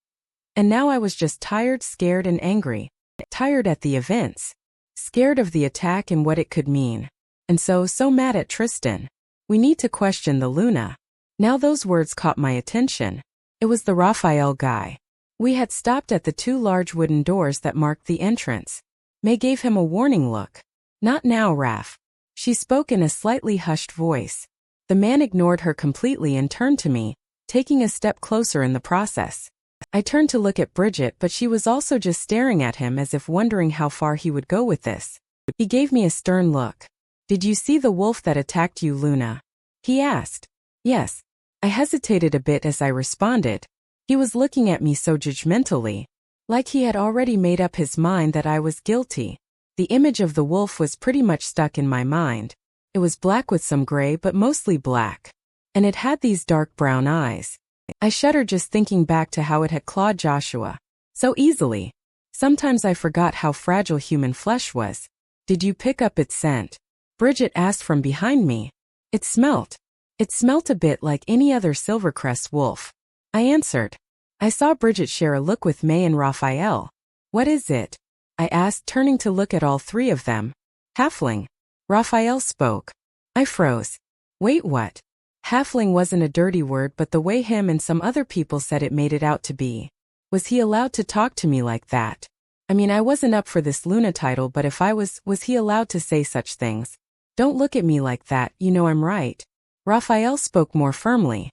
And now I was just tired, scared, and angry. Tired at the events. Scared of the attack and what it could mean. And so mad at Tristan. We need to question the Luna. Now those words caught my attention. It was the Raphael guy. We had stopped at the two large wooden doors that marked the entrance. May gave him a warning look. Not now, Raph. She spoke in a slightly hushed voice. The man ignored her completely and turned to me, taking a step closer in the process. I turned to look at Bridget, but she was also just staring at him as if wondering how far he would go with this. He gave me a stern look. Did you see the wolf that attacked you, Luna? He asked. Yes. I hesitated a bit as I responded. He was looking at me so judgmentally, like he had already made up his mind that I was guilty. The image of the wolf was pretty much stuck in my mind. It was black with some gray but mostly black. And it had these dark brown eyes. I shuddered just thinking back to how it had clawed Joshua. So easily. Sometimes I forgot how fragile human flesh was. Did you pick up its scent? Bridget asked from behind me. It smelt. It smelt a bit like any other Silvercrest wolf. I answered. I saw Bridget share a look with May and Raphael. What is it? I asked, turning to look at all three of them. Halfling. Raphael spoke. I froze. Wait, what? Halfling wasn't a dirty word, but the way him and some other people said it made it out to be. Was he allowed to talk to me like that? I mean, I wasn't up for this Luna title, but if I was he allowed to say such things? Don't look at me like that, you know I'm right. Raphael spoke more firmly.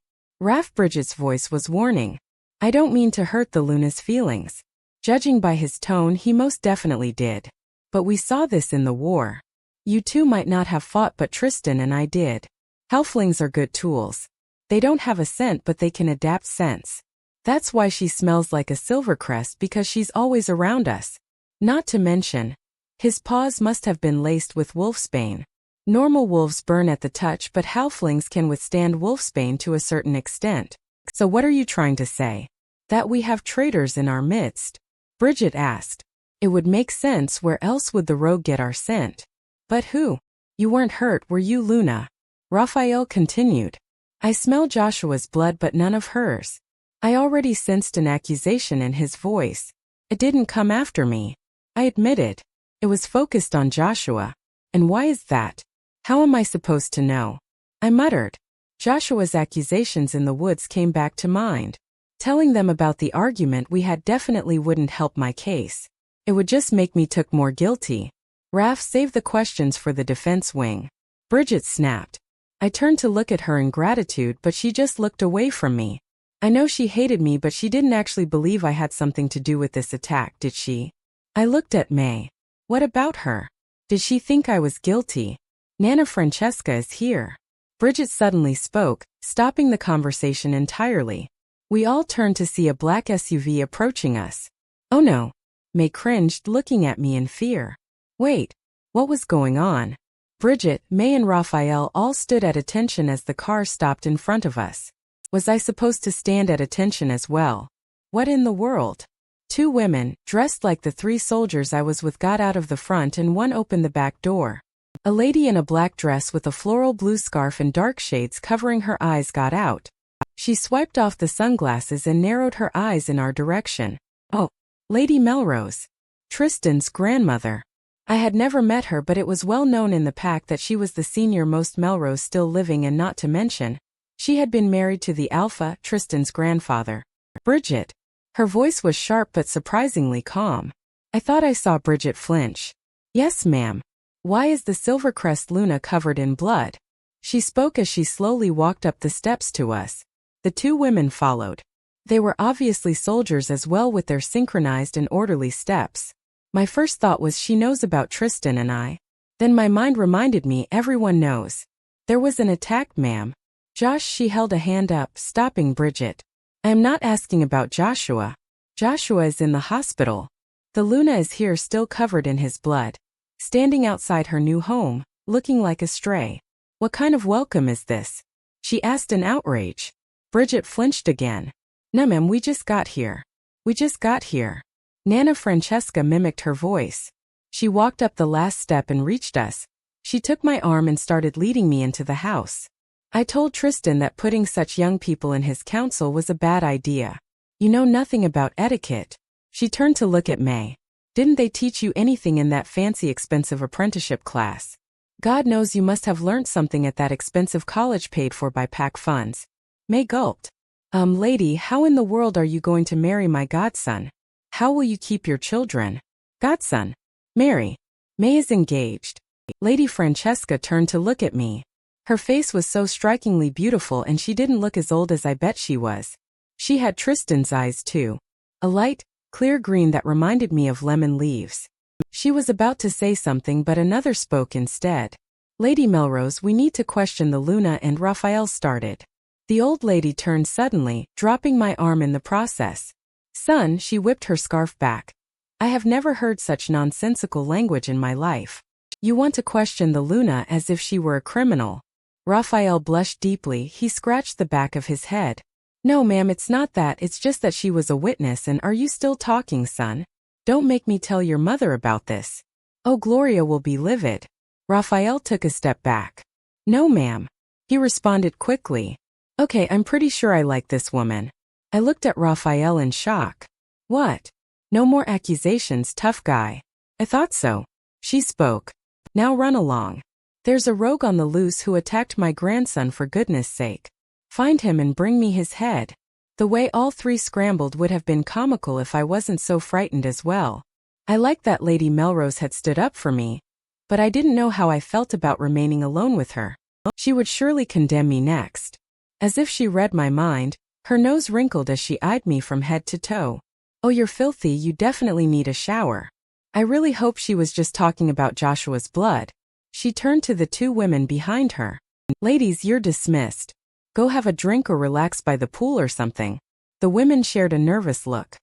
Bridget's voice was warning. I don't mean to hurt the Luna's feelings. Judging by his tone, he most definitely did. But we saw this in the war. You two might not have fought, but Tristan and I did. Halflings are good tools. They don't have a scent, but they can adapt scents. That's why she smells like a Silvercrest, because she's always around us. Not to mention, his paws must have been laced with wolfsbane. Normal wolves burn at the touch, but halflings can withstand wolfsbane to a certain extent. So what are you trying to say? That we have traitors in our midst? Bridget asked. It would make sense. Where else would the rogue get our scent? But who? You weren't hurt, were you, Luna? Raphael continued. I smell Joshua's blood, but none of hers. I already sensed an accusation in his voice. It didn't come after me. I admitted. It was focused on Joshua. And why is that? How am I supposed to know? I muttered. Joshua's accusations in the woods came back to mind. Telling them about the argument we had definitely wouldn't help my case. It would just make me look more guilty. Raph, save the questions for the defense wing. Bridget snapped. I turned to look at her in gratitude, but she just looked away from me. I know she hated me, but she didn't actually believe I had something to do with this attack, did she? I looked at May. What about her? Did she think I was guilty? Nana Francesca is here. Bridget suddenly spoke, stopping the conversation entirely. We all turned to see a black SUV approaching us. Oh no. May cringed, looking at me in fear. Wait. What was going on? Bridget, May and Raphael all stood at attention as the car stopped in front of us. Was I supposed to stand at attention as well? What in the world? Two women, dressed like the three soldiers I was with, got out of the front and one opened the back door. A lady in a black dress with a floral blue scarf and dark shades covering her eyes got out. She swiped off the sunglasses and narrowed her eyes in our direction. Oh, Lady Melrose. Tristan's grandmother. I had never met her, but it was well known in the pack that she was the senior-most Melrose still living, and not to mention, she had been married to the Alpha, Tristan's grandfather. Bridget. Her voice was sharp but surprisingly calm. I thought I saw Bridget flinch. Yes, ma'am. Why is the Silvercrest Luna covered in blood? She spoke as she slowly walked up the steps to us. The two women followed. They were obviously soldiers as well, with their synchronized and orderly steps. My first thought was, she knows about Tristan and I. Then my mind reminded me, everyone knows. There was an attack, ma'am. Josh, she held a hand up, stopping Bridget. I am not asking about Joshua. Joshua is in the hospital. The Luna is here, still covered in his blood. Standing outside her new home, looking like a stray. What kind of welcome is this? She asked in outrage. Bridget flinched again. No ma'am, we just got here. We just got here. Nana Francesca mimicked her voice. She walked up the last step and reached us. She took my arm and started leading me into the house. I told Tristan that putting such young people in his council was a bad idea. You know nothing about etiquette. She turned to look at May. Didn't they teach you anything in that fancy expensive apprenticeship class? God knows you must have learnt something at that expensive college paid for by PAC funds. May gulped. Lady, how in the world are you going to marry my godson? How will you keep your children? Godson. Mary. May is engaged. Lady Francesca turned to look at me. Her face was so strikingly beautiful, and she didn't look as old as I bet she was. She had Tristan's eyes too. A light, clear green that reminded me of lemon leaves. She was about to say something, but another spoke instead. Lady Melrose, we need to question the Luna, and Raphael started. The old lady turned suddenly, dropping my arm in the process. Son, she whipped her scarf back. I have never heard such nonsensical language in my life. You want to question the Luna as if she were a criminal. Raphael blushed deeply. He scratched the back of his head. No ma'am, it's not that, it's just that she was a witness. And are you still talking, son? Don't make me tell your mother about this. Oh, Gloria will be livid. Raphael took a step back. No ma'am. He responded quickly. Okay, I'm pretty sure I like this woman. I looked at Raphael in shock. What? No more accusations, tough guy. I thought so. She spoke. Now run along. There's a rogue on the loose who attacked my grandson, for goodness sake. Find him and bring me his head. The way all three scrambled would have been comical if I wasn't so frightened as well. I liked that Lady Melrose had stood up for me, but I didn't know how I felt about remaining alone with her. She would surely condemn me next. As if she read my mind, her nose wrinkled as she eyed me from head to toe. Oh, you're filthy, you definitely need a shower. I really hope she was just talking about Joshua's blood. She turned to the two women behind her. Ladies, you're dismissed. Go have a drink or relax by the pool or something. The women shared a nervous look.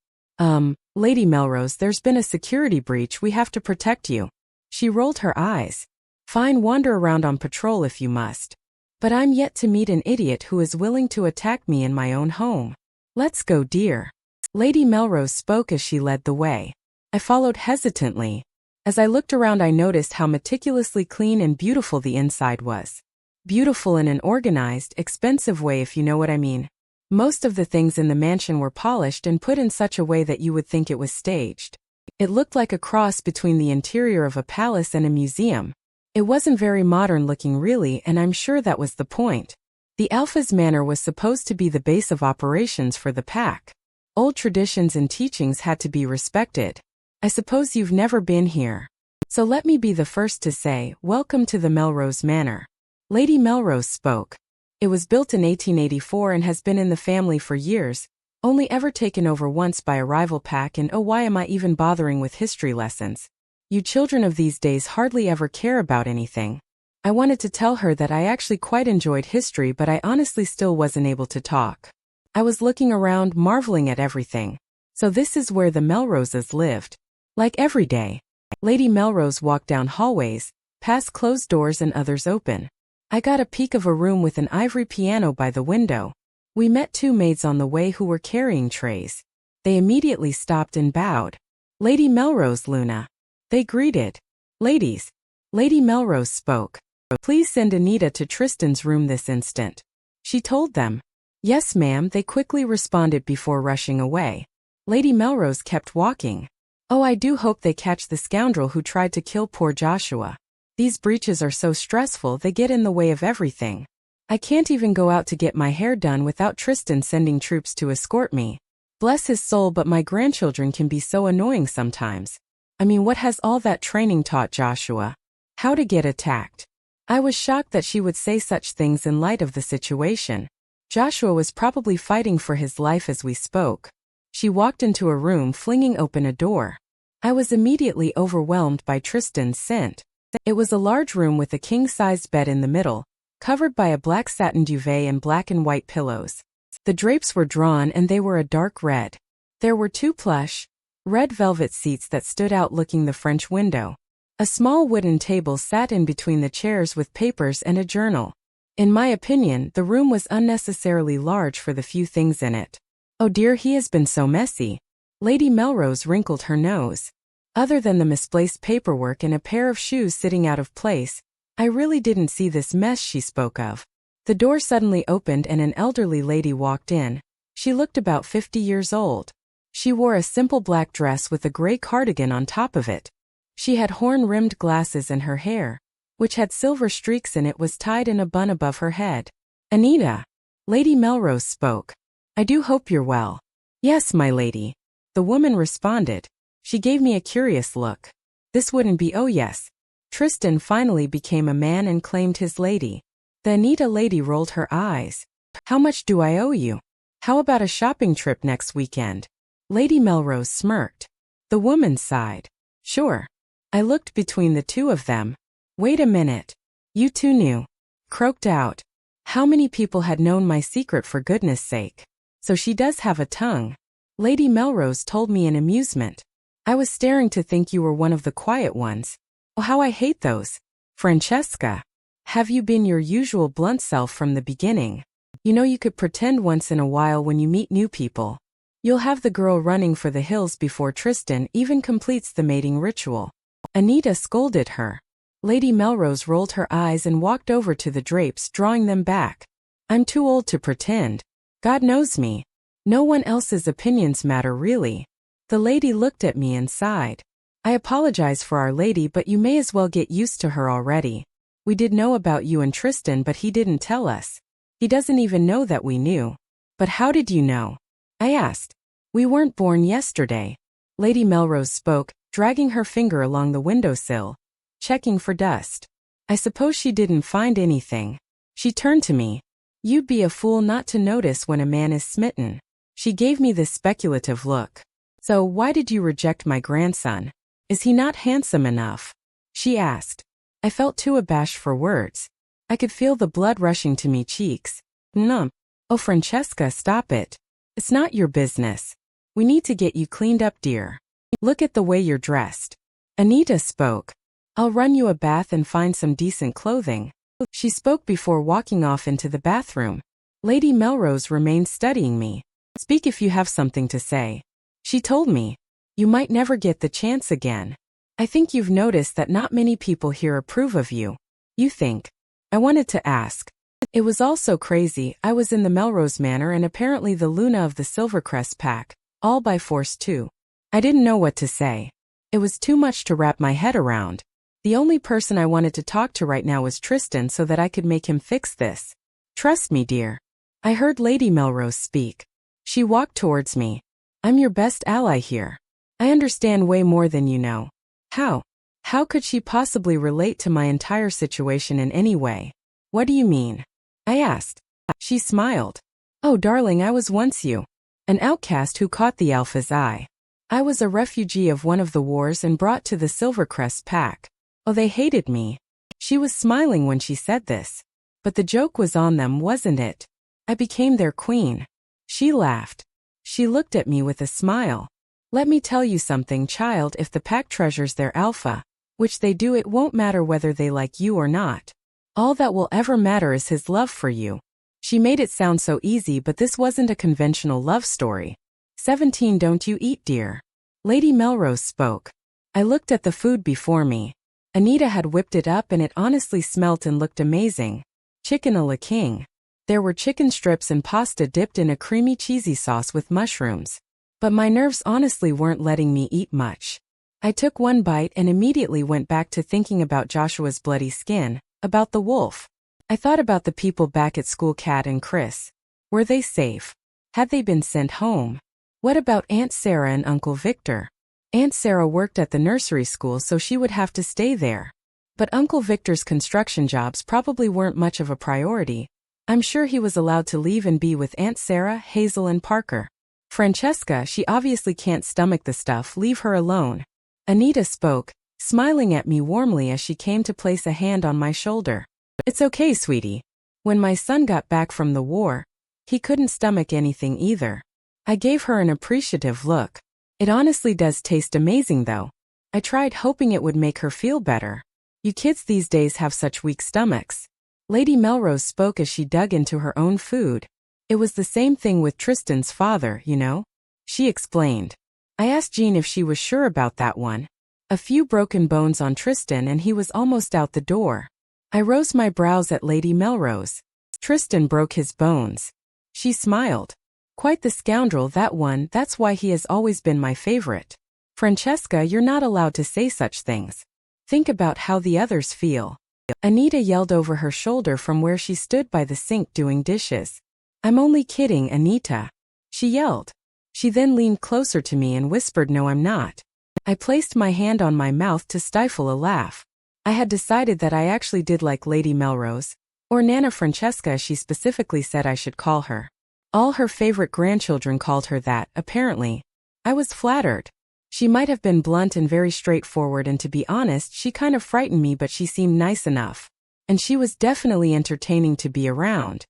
Lady Melrose, there's been a security breach, we have to protect you. She rolled her eyes. Fine, wander around on patrol if you must. But I'm yet to meet an idiot who is willing to attack me in my own home. Let's go, dear. Lady Melrose spoke as she led the way. I followed hesitantly. As I looked around, I noticed how meticulously clean and beautiful the inside was. Beautiful in an organized, expensive way, if you know what I mean. Most of the things in the mansion were polished and put in such a way that you would think it was staged. It looked like a cross between the interior of a palace and a museum. It wasn't very modern looking really, and I'm sure that was the point. The 𝐊𝐢𝐺 Manor was supposed to be the base of operations for the pack. Old traditions and teachings had to be respected. I suppose you've never been here. So let me be the first to say, welcome to the Melrose Manor. Lady Melrose spoke. It was built in 1884 and has been in the family for years, only ever taken over once by a rival pack, and oh, why am I even bothering with history lessons? You children of these days hardly ever care about anything. I wanted to tell her that I actually quite enjoyed history, but I honestly still wasn't able to talk. I was looking around, marveling at everything. So this is where the Melroses lived. Like every day. Lady Melrose walked down hallways, past closed doors and others open. I got a peek of a room with an ivory piano by the window. We met two maids on the way who were carrying trays. They immediately stopped and bowed. Lady Melrose, Luna. They greeted. Ladies. Lady Melrose spoke. Please send Anita to Tristan's room this instant. She told them. Yes, ma'am, they quickly responded before rushing away. Lady Melrose kept walking. Oh, I do hope they catch the scoundrel who tried to kill poor Joshua. These breaches are so stressful, they get in the way of everything. I can't even go out to get my hair done without Tristan sending troops to escort me. Bless his soul, but my grandchildren can be so annoying sometimes. I mean, what has all that training taught Joshua? How to get attacked? I was shocked that she would say such things in light of the situation. Joshua was probably fighting for his life as we spoke. She walked into a room, flinging open a door. I was immediately overwhelmed by Tristan's scent. It was a large room with a king-sized bed in the middle, covered by a black satin duvet and black and white pillows. The drapes were drawn and they were a dark red. There were 2 plush, red velvet seats that stood out looking the French window. A small wooden table sat in between the chairs with papers and a journal. In my opinion, the room was unnecessarily large for the few things in it. Oh dear, he has been so messy. Lady Melrose wrinkled her nose. Other than the misplaced paperwork and a pair of shoes sitting out of place, I really didn't see this mess she spoke of. The door suddenly opened and an elderly lady walked in. She looked about 50 years old. She wore a simple black dress with a gray cardigan on top of it. She had horn-rimmed glasses and her hair, which had silver streaks in it, was tied in a bun above her head. "Anita," Lady Melrose spoke. "I do hope you're well." "Yes, my lady," the woman responded. She gave me a curious look. This wouldn't be oh yes. Tristan finally became a man and claimed his lady. The Anita lady rolled her eyes. "How much do I owe you? How about a shopping trip next weekend?" Lady Melrose smirked. The woman sighed. "Sure." I looked between the two of them. "Wait a minute. You two knew?" Croaked out. How many people had known my secret, for goodness sake? "So she does have a tongue," Lady Melrose told me in amusement. "I was staring to think you were one of the quiet ones. Oh, how I hate those. Francesca, have you been your usual blunt self from the beginning? You know, you could pretend once in a while when you meet new people. You'll have the girl running for the hills before Tristan even completes the mating ritual." Anita scolded her. Lady Melrose rolled her eyes and walked over to the drapes, drawing them back. "I'm too old to pretend. God knows me. No one else's opinions matter, really." The lady looked at me and sighed. "I apologize for Our Lady, but you may as well get used to her already. We did know about you and Tristan, but he didn't tell us. He doesn't even know that we knew." "But how did you know?" I asked. "We weren't born yesterday," Lady Melrose spoke, dragging her finger along the windowsill, checking for dust. I suppose she didn't find anything. She turned to me. "You'd be a fool not to notice when a man is smitten." She gave me this speculative look. "So why did you reject my grandson? Is he not handsome enough?" she asked. I felt too abashed for words. I could feel the blood rushing to me cheeks. "Numb. Oh, Francesca, stop it. It's not your business. We need to get you cleaned up, dear. Look at the way you're dressed." Anita spoke. "I'll run you a bath and find some decent clothing." She spoke before walking off into the bathroom. Lady Melrose remained studying me. "Speak if you have something to say," she told me. "You might never get the chance again. I think you've noticed that not many people here approve of you." "You think?" I wanted to ask. It was all so crazy. I was in the Melrose Manor and apparently the Luna of the Silvercrest pack, all by force too. I didn't know what to say. It was too much to wrap my head around. The only person I wanted to talk to right now was Tristan so that I could make him fix this. "Trust me, dear." I heard Lady Melrose speak. She walked towards me. "I'm your best ally here. I understand way more than you know." How? How could she possibly relate to my entire situation in any way? "What do you mean?" I asked. She smiled. "Oh, darling, I was once you. An outcast who caught the Alpha's eye. I was a refugee of one of the wars and brought to the Silvercrest pack. Oh, they hated me." She was smiling when she said this. "But the joke was on them, wasn't it? I became their queen." She laughed. She looked at me with a smile. "Let me tell you something, child, if the pack treasures their alpha, which they do, it won't matter whether they like you or not. All that will ever matter is his love for you." She made it sound so easy, but this wasn't a conventional love story. 17 Don't you eat, dear? Lady Melrose spoke. I looked at the food before me. Anita had whipped it up and it honestly smelt and looked amazing. Chicken a la king. There were chicken strips and pasta dipped in a creamy cheesy sauce with mushrooms. But my nerves honestly weren't letting me eat much. I took one bite and immediately went back to thinking about Joshua's bloody skin, about the wolf. I thought about the people back at school, Kat and Chris. Were they safe? Had they been sent home? What about Aunt Sarah and Uncle Victor? Aunt Sarah worked at the nursery school, so she would have to stay there. But Uncle Victor's construction jobs probably weren't much of a priority. I'm sure he was allowed to leave and be with Aunt Sarah, Hazel and Parker. Francesca, she obviously can't stomach the stuff, leave her alone. Anita spoke, smiling at me warmly as she came to place a hand on my shoulder. It's okay, sweetie. When my son got back from the war, he couldn't stomach anything either. I gave her an appreciative look. It honestly does taste amazing though. I tried, hoping it would make her feel better. You kids these days have such weak stomachs. Lady Melrose spoke as she dug into her own food. It was the same thing with Tristan's father, you know? She explained. I asked Jean if she was sure about that one. A few broken bones on Tristan and he was almost out the door. I rose my brows at Lady Melrose. Tristan broke his bones. She smiled. Quite the scoundrel, that one, that's why he has always been my favorite. Francesca, you're not allowed to say such things. Think about how the others feel. Anita yelled over her shoulder from where she stood by the sink doing dishes. I'm only kidding, Anita. She yelled. She then leaned closer to me and whispered, no, I'm not. I placed my hand on my mouth to stifle a laugh. I had decided that I actually did like Lady Melrose, or Nana Francesca as she specifically said I should call her. All her favorite grandchildren called her that, apparently. I was flattered. She might have been blunt and very straightforward, and to be honest, she kind of frightened me, but she seemed nice enough. And she was definitely entertaining to be around.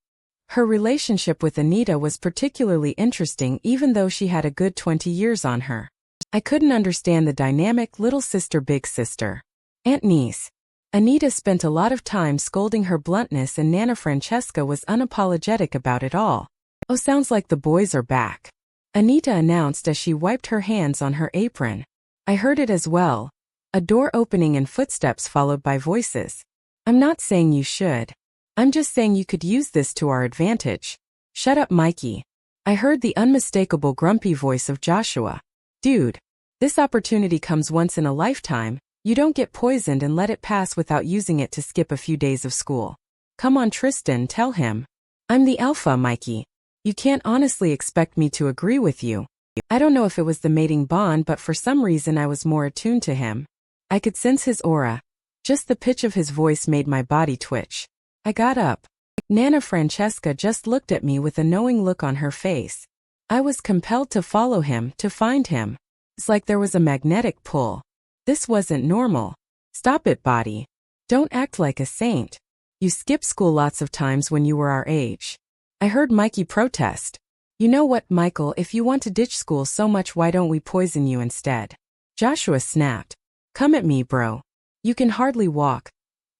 Her relationship with Anita was particularly interesting, even though she had a good 20 years on her. I couldn't understand the dynamic little sister-big sister. Aunt-niece. Anita spent a lot of time scolding her bluntness, and Nana Francesca was unapologetic about it all. Oh, sounds like the boys are back, Anita announced as she wiped her hands on her apron. I heard it as well. A door opening and footsteps followed by voices. I'm not saying you should. I'm just saying you could use this to our advantage. Shut up, Mikey. I heard the unmistakable grumpy voice of Joshua. Dude, this opportunity comes once in a lifetime. You don't get poisoned and let it pass without using it to skip a few days of school. Come on, Tristan, tell him. I'm the alpha, Mikey. You can't honestly expect me to agree with you. I don't know if it was the mating bond, but for some reason I was more attuned to him. I could sense his aura. Just the pitch of his voice made my body twitch. I got up. Nana Francesca just looked at me with a knowing look on her face. I was compelled to follow him, to find him. It's like there was a magnetic pull. This wasn't normal. Stop it, body. Don't act like a saint. You skipped school lots of times when you were our age. I heard Mikey protest. You know what, Michael, if you want to ditch school so much, why don't we poison you instead? Joshua snapped. Come at me, bro. You can hardly walk.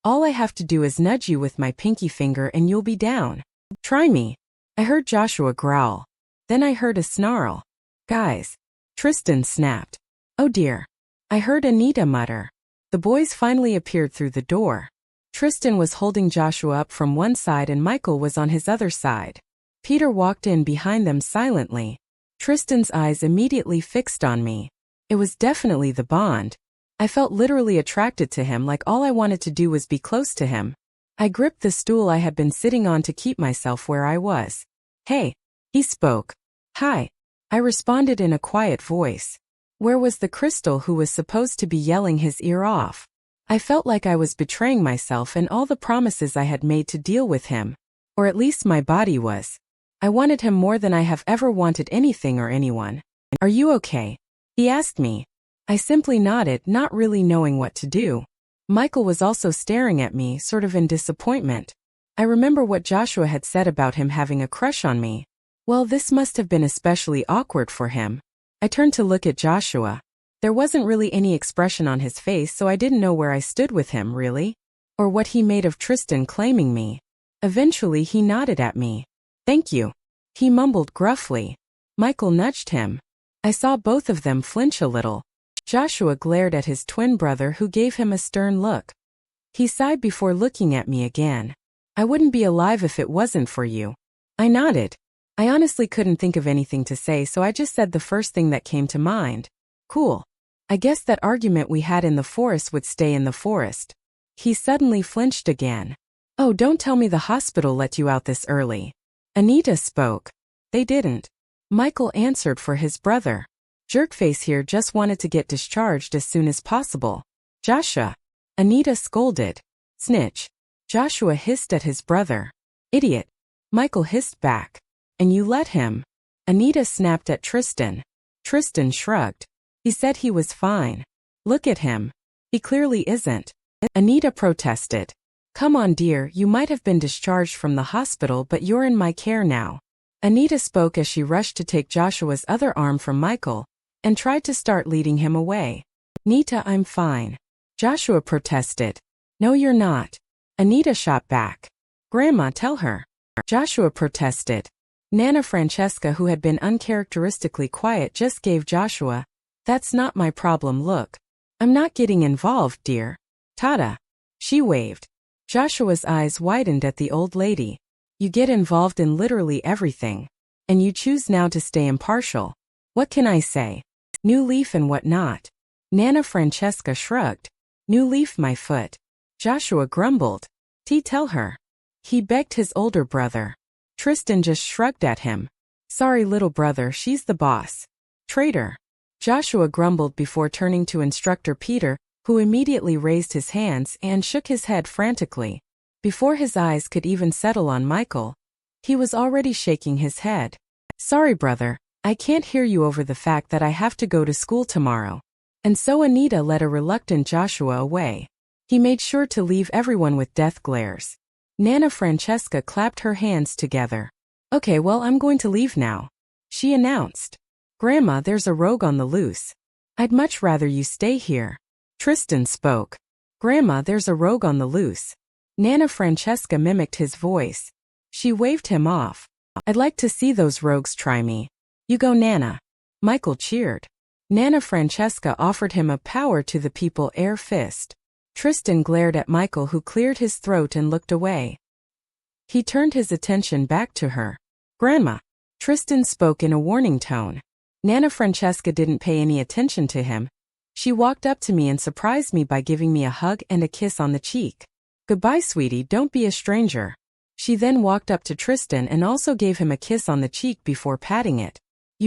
All I have to do is nudge you with my pinky finger and you'll be down. Try me. I heard Joshua growl. Then I heard a snarl. Guys. Tristan snapped. Oh dear. I heard Anita mutter. The boys finally appeared through the door. Tristan was holding Joshua up from one side and Michael was on his other side. Peter walked in behind them silently. Tristan's eyes immediately fixed on me. It was definitely the bond. I felt literally attracted to him, like all I wanted to do was be close to him. I gripped the stool I had been sitting on to keep myself where I was. Hey, he spoke. Hi. I responded in a quiet voice. Where was the crystal who was supposed to be yelling his ear off? I felt like I was betraying myself and all the promises I had made to deal with him. Or at least my body was. I wanted him more than I have ever wanted anything or anyone. Are you okay? He asked me. I simply nodded, not really knowing what to do. Michael was also staring at me, sort of in disappointment. I remember what Joshua had said about him having a crush on me. Well, this must have been especially awkward for him. I turned to look at Joshua. There wasn't really any expression on his face, so I didn't know where I stood with him, really. Or what he made of Tristan claiming me. Eventually he nodded at me. Thank you. He mumbled gruffly. Michael nudged him. I saw both of them flinch a little. Joshua glared at his twin brother, who gave him a stern look. He sighed before looking at me again. I wouldn't be alive if it wasn't for you. I nodded. I honestly couldn't think of anything to say, so I just said the first thing that came to mind. Cool. I guess that argument we had in the forest would stay in the forest. He suddenly flinched again. Oh, don't tell me the hospital let you out this early. Anita spoke. They didn't. Michael answered for his brother. Jerkface here just wanted to get discharged as soon as possible. Joshua. Anita scolded. Snitch. Joshua hissed at his brother. Idiot. Michael hissed back. And you let him? Anita snapped at Tristan. Tristan shrugged. He said he was fine. Look at him. He clearly isn't. Anita protested. Come on dear, you might have been discharged from the hospital but you're in my care now. Anita spoke as she rushed to take Joshua's other arm from Michael and tried to start leading him away. Nita, I'm fine. Joshua protested. No you're not. Anita shot back. Grandma, tell her. Joshua protested. Nana Francesca, who had been uncharacteristically quiet, just gave Joshua, "That's not my problem look. I'm not getting involved, dear." Tada. She waved. Joshua's eyes widened at the old lady. You get involved in literally everything. And you choose now to stay impartial. What can I say? New leaf and whatnot. Nana Francesca shrugged. New leaf, my foot. Joshua grumbled. Tell her. He begged his older brother. Tristan just shrugged at him. Sorry little brother, she's the boss. Traitor. Joshua grumbled before turning to Instructor Peter, who immediately raised his hands and shook his head frantically. Before his eyes could even settle on Michael, he was already shaking his head. Sorry brother, I can't hear you over the fact that I have to go to school tomorrow. And so Anita led a reluctant Joshua away. He made sure to leave everyone with death glares. Nana Francesca clapped her hands together. Okay, well, I'm going to leave now, she announced. Grandma, there's a rogue on the loose. I'd much rather you stay here. Tristan spoke. Grandma, there's a rogue on the loose. Nana Francesca mimicked his voice. She waved him off. I'd like to see those rogues try me. You go, Nana. Michael cheered. Nana Francesca offered him a power to the people air fist. Tristan glared at Michael, who cleared his throat and looked away. He turned his attention back to her. Grandma. Tristan spoke in a warning tone. Nana Francesca didn't pay any attention to him. She walked up to me and surprised me by giving me a hug and a kiss on the cheek. Goodbye, sweetie, don't be a stranger. She then walked up to Tristan and also gave him a kiss on the cheek before patting it.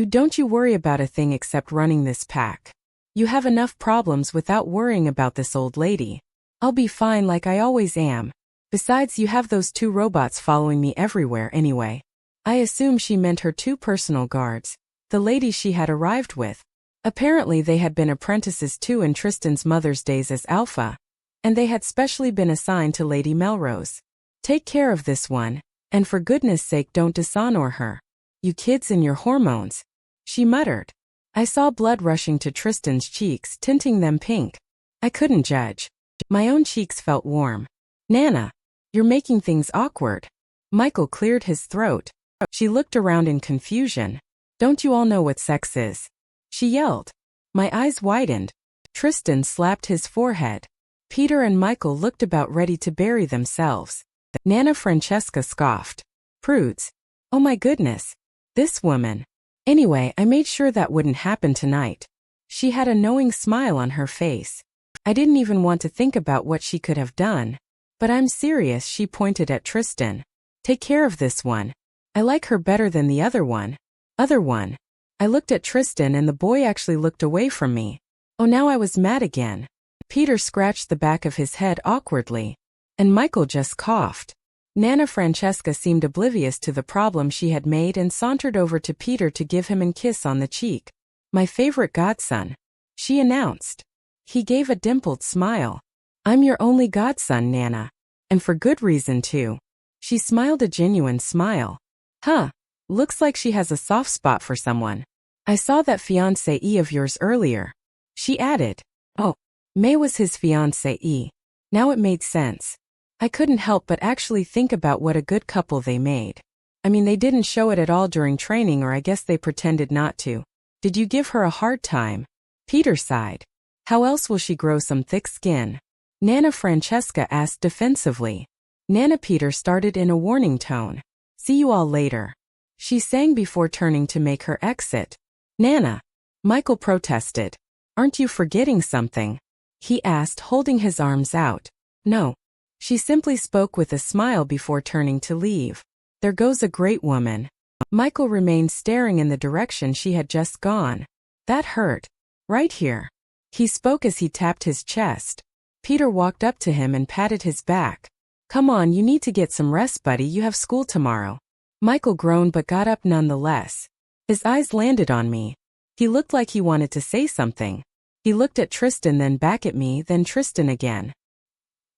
Don't you worry about a thing except running this pack. You have enough problems without worrying about this old lady. I'll be fine like I always am. Besides, you have those 2 robots following me everywhere anyway. I assume she meant her 2 personal guards, the ladies she had arrived with. Apparently they had been apprentices too in Tristan's mother's days as Alpha, and they had specially been assigned to Lady Melrose. Take care of this one, and for goodness sake don't dishonor her. You kids and your hormones, she muttered. I saw blood rushing to Tristan's cheeks, tinting them pink. I couldn't judge. My own cheeks felt warm. Nana, you're making things awkward. Michael cleared his throat. She looked around in confusion. Don't you all know what sex is? She yelled. My eyes widened. Tristan slapped his forehead. Peter and Michael looked about ready to bury themselves. Nana Francesca scoffed. Prudes. Oh my goodness. This woman. Anyway, I made sure that wouldn't happen tonight. She had a knowing smile on her face. I didn't even want to think about what she could have done. But I'm serious, she pointed at Tristan. Take care of this one. I like her better than the other one. Other one. I looked at Tristan and the boy actually looked away from me. Oh, now I was mad again. Peter scratched the back of his head awkwardly. And Michael just coughed. Nana Francesca seemed oblivious to the problem she had made and sauntered over to Peter to give him a kiss on the cheek. My favorite godson, she announced. He gave a dimpled smile. I'm your only godson, Nana. And for good reason too. She smiled a genuine smile. Huh. Looks like she has a soft spot for someone. I saw that fiancé of yours earlier. She added. Oh, May was his fiancée. Now it made sense. I couldn't help but actually think about what a good couple they made. I mean, they didn't show it at all during training, or I guess they pretended not to. Did you give her a hard time? Peter sighed. How else will she grow some thick skin? Nana Francesca asked defensively. Nana Peter started in a warning tone. See you all later. She sang before turning to make her exit. Nana. Michael protested. Aren't you forgetting something? He asked, holding his arms out. No. She simply spoke with a smile before turning to leave. There goes a great woman. Michael remained staring in the direction she had just gone. That hurt. Right here. He spoke as he tapped his chest. Peter walked up to him and patted his back. Come on, you need to get some rest, buddy. You have school tomorrow. Michael groaned but got up nonetheless. His eyes landed on me. He looked like he wanted to say something. He looked at Tristan, then back at me, then Tristan again.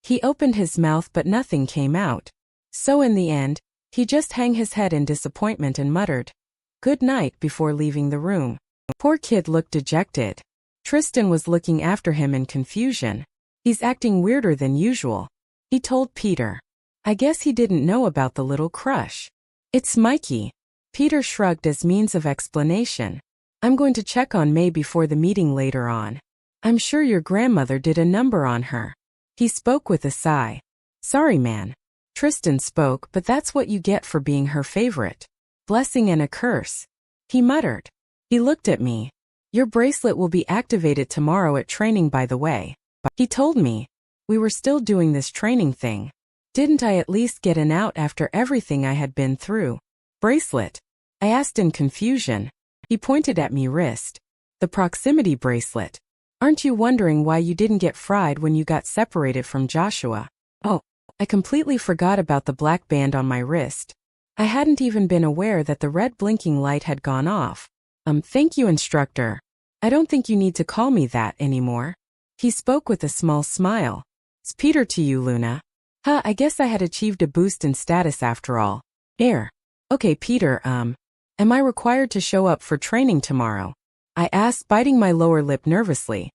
He opened his mouth but nothing came out. So in the end, he just hung his head in disappointment and muttered, "Good night," before leaving the room. Poor kid looked dejected. Tristan was looking after him in confusion. "He's acting weirder than usual," he told Peter. "I guess he didn't know about the little crush." "It's Mikey." Peter shrugged as means of explanation. "I'm going to check on May before the meeting later on. I'm sure your grandmother did a number on her." He spoke with a sigh. "Sorry, man." Tristan spoke, "But that's what you get for being her favorite. Blessing and a curse," he muttered. He looked at me. "Your bracelet will be activated tomorrow at training, by the way," he told me. We were still doing this training thing. Didn't I at least get an out after everything I had been through? "Bracelet?" I asked in confusion. He pointed at me wrist. "The proximity bracelet. Aren't you wondering why you didn't get fried when you got separated from Joshua?" Oh, I completely forgot about the black band on my wrist. I hadn't even been aware that the red blinking light had gone off. Thank you, instructor. I don't think you need to call me that anymore." He spoke with a small smile. "It's Peter to you, Luna." I guess I had achieved a boost in status after all. Okay, Peter, am I required to show up for training tomorrow?" I asked, biting my lower lip nervously.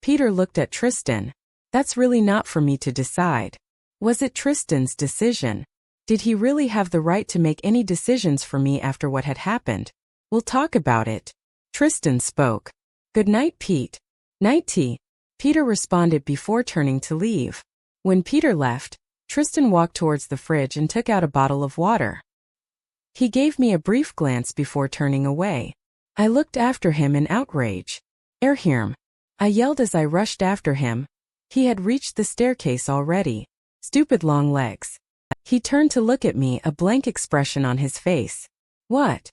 Peter looked at Tristan. "That's really not for me to decide." Was it Tristan's decision? Did he really have the right to make any decisions for me after what had happened? "We'll talk about it." Tristan spoke. "Good night, Pete." "Nighty," Peter responded before turning to leave. When Peter left, Tristan walked towards the fridge and took out a bottle of water. He gave me a brief glance before turning away. I looked after him in outrage. "𝐊𝐢𝐬𝐑𝐚," I yelled as I rushed after him. He had reached the staircase already. "Stupid long legs." He turned to look at me, a blank expression on his face. What?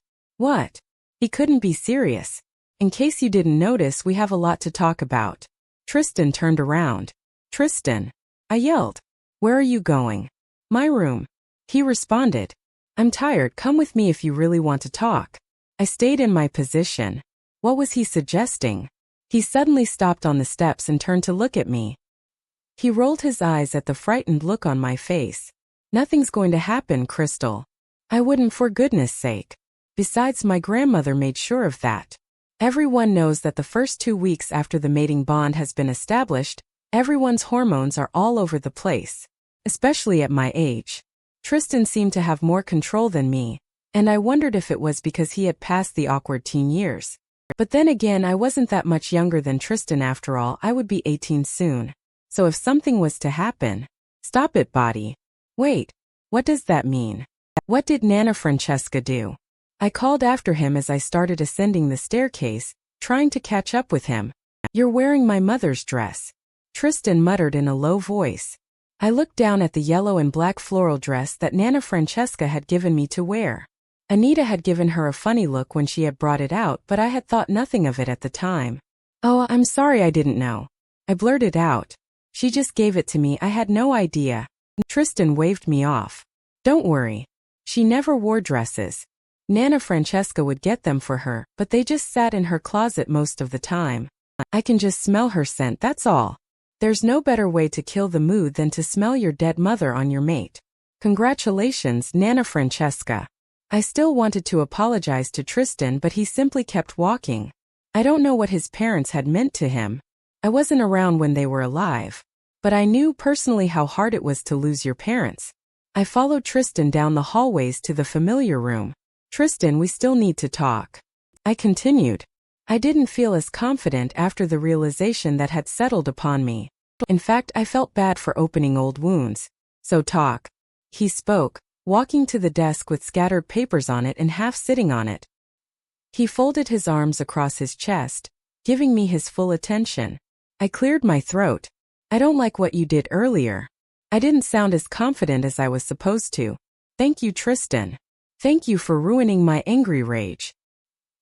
He couldn't be serious. "In case you didn't notice, we have a lot to talk about." Tristan turned around. "Tristan," I yelled. "Where are you going?" "My room," he responded. "I'm tired, come with me if you really want to talk." I stayed in my position. What was he suggesting? He suddenly stopped on the steps and turned to look at me. He rolled his eyes at the frightened look on my face. "Nothing's going to happen, Crystal." I wouldn't, for goodness sake. Besides, my grandmother made sure of that. Everyone knows that the first 2 weeks after the mating bond has been established, everyone's hormones are all over the place. Especially at my age. Tristan seemed to have more control than me, and I wondered if it was because he had passed the awkward teen years. But then again, I wasn't that much younger than Tristan after all. I would be 18 soon. So if something was to happen... Stop it, body. Wait, what does that mean? What did Nana Francesca do? I called after him as I started ascending the staircase, trying to catch up with him. "You're wearing my mother's dress," Tristan muttered in a low voice. I looked down at the yellow and black floral dress that Nana Francesca had given me to wear. Anita had given her a funny look when she had brought it out, but I had thought nothing of it at the time. "Oh, I'm sorry, I didn't know," I blurted out. "She just gave it to me, I had no idea." Tristan waved me off. "Don't worry. She never wore dresses. Nana Francesca would get them for her, but they just sat in her closet most of the time. I can just smell her scent, that's all. There's no better way to kill the mood than to smell your dead mother on your mate. Congratulations, Nana Francesca." I still wanted to apologize to Tristan, but he simply kept walking. I don't know what his parents had meant to him. I wasn't around when they were alive. But I knew personally how hard it was to lose your parents. I followed Tristan down the hallways to the familiar room. "Tristan, we still need to talk," I continued. I didn't feel as confident after the realization that had settled upon me. In fact, I felt bad for opening old wounds. "So talk." He spoke, walking to the desk with scattered papers on it and half sitting on it. He folded his arms across his chest, giving me his full attention. I cleared my throat. "I don't like what you did earlier." I didn't sound as confident as I was supposed to. "Thank you, Tristan. Thank you for ruining my angry rage."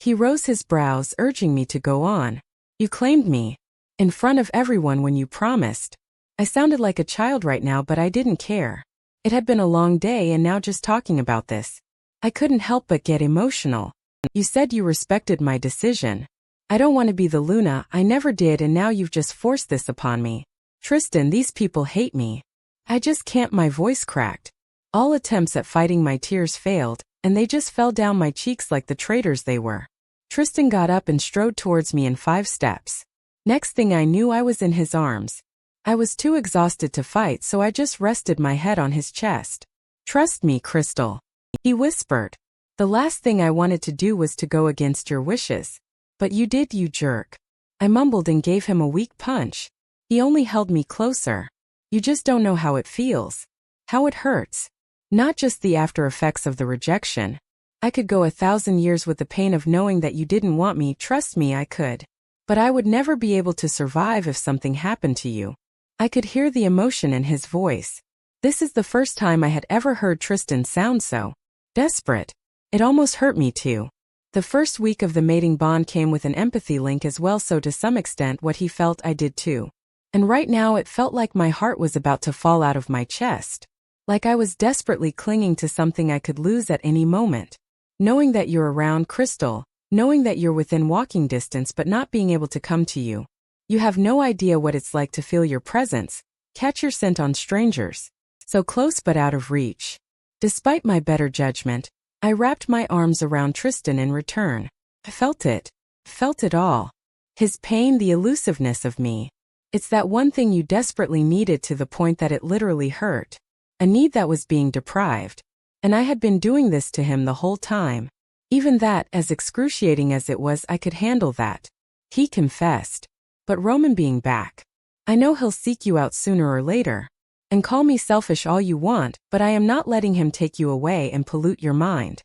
He rose his brows, urging me to go on. "You claimed me. In front of everyone when you promised." I sounded like a child right now, but I didn't care. It had been a long day, and now just talking about this, I couldn't help but get emotional. You said you respected my decision. I don't want to be the Luna, I never did, and now you've just forced this upon me. Tristan, these people hate me. I just can't. My voice cracked. All attempts at fighting my tears failed, and they just fell down my cheeks like the traitors they were. Tristan got up and strode towards me in 5 steps. Next thing I knew, I was in his arms. I was too exhausted to fight, so I just rested my head on his chest. Trust me, Crystal, he whispered. The last thing I wanted to do was to go against your wishes. But you did, you jerk. I mumbled and gave him a weak punch. He only held me closer. You just don't know how it feels. How it hurts. Not just the after effects of the rejection. I could go 1,000 years with the pain of knowing that you didn't want me. Trust me, I could. But I would never be able to survive if something happened to you. I could hear the emotion in his voice. This is the first time I had ever heard Tristan sound so desperate. It almost hurt me too. The first week of the mating bond came with an empathy link as well, so to some extent what he felt I did too. And right now it felt like my heart was about to fall out of my chest. Like I was desperately clinging to something I could lose at any moment. Knowing that you're around, Crystal, knowing that you're within walking distance but not being able to come to you. You have no idea what it's like to feel your presence, catch your scent on strangers. So close but out of reach. Despite my better judgment, I wrapped my arms around Tristan in return. I felt it all. His pain, the elusiveness of me. It's that one thing you desperately needed to the point that it literally hurt. A need that was being deprived. And I had been doing this to him the whole time. Even that, as excruciating as it was, I could handle that. He confessed. But Roman being back. I know he'll seek you out sooner or later. And call me selfish all you want, but I am not letting him take you away and pollute your mind.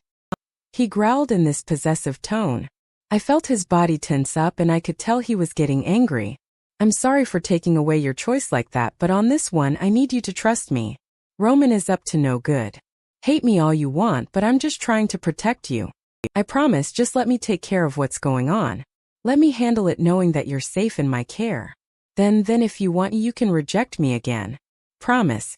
He growled in this possessive tone. I felt his body tense up and I could tell he was getting angry. I'm sorry for taking away your choice like that, but on this one I need you to trust me. Roman is up to no good. Hate me all you want, but I'm just trying to protect you. I promise, just let me take care of what's going on. Let me handle it knowing that you're safe in my care. Then if you want, you can reject me again. Promise,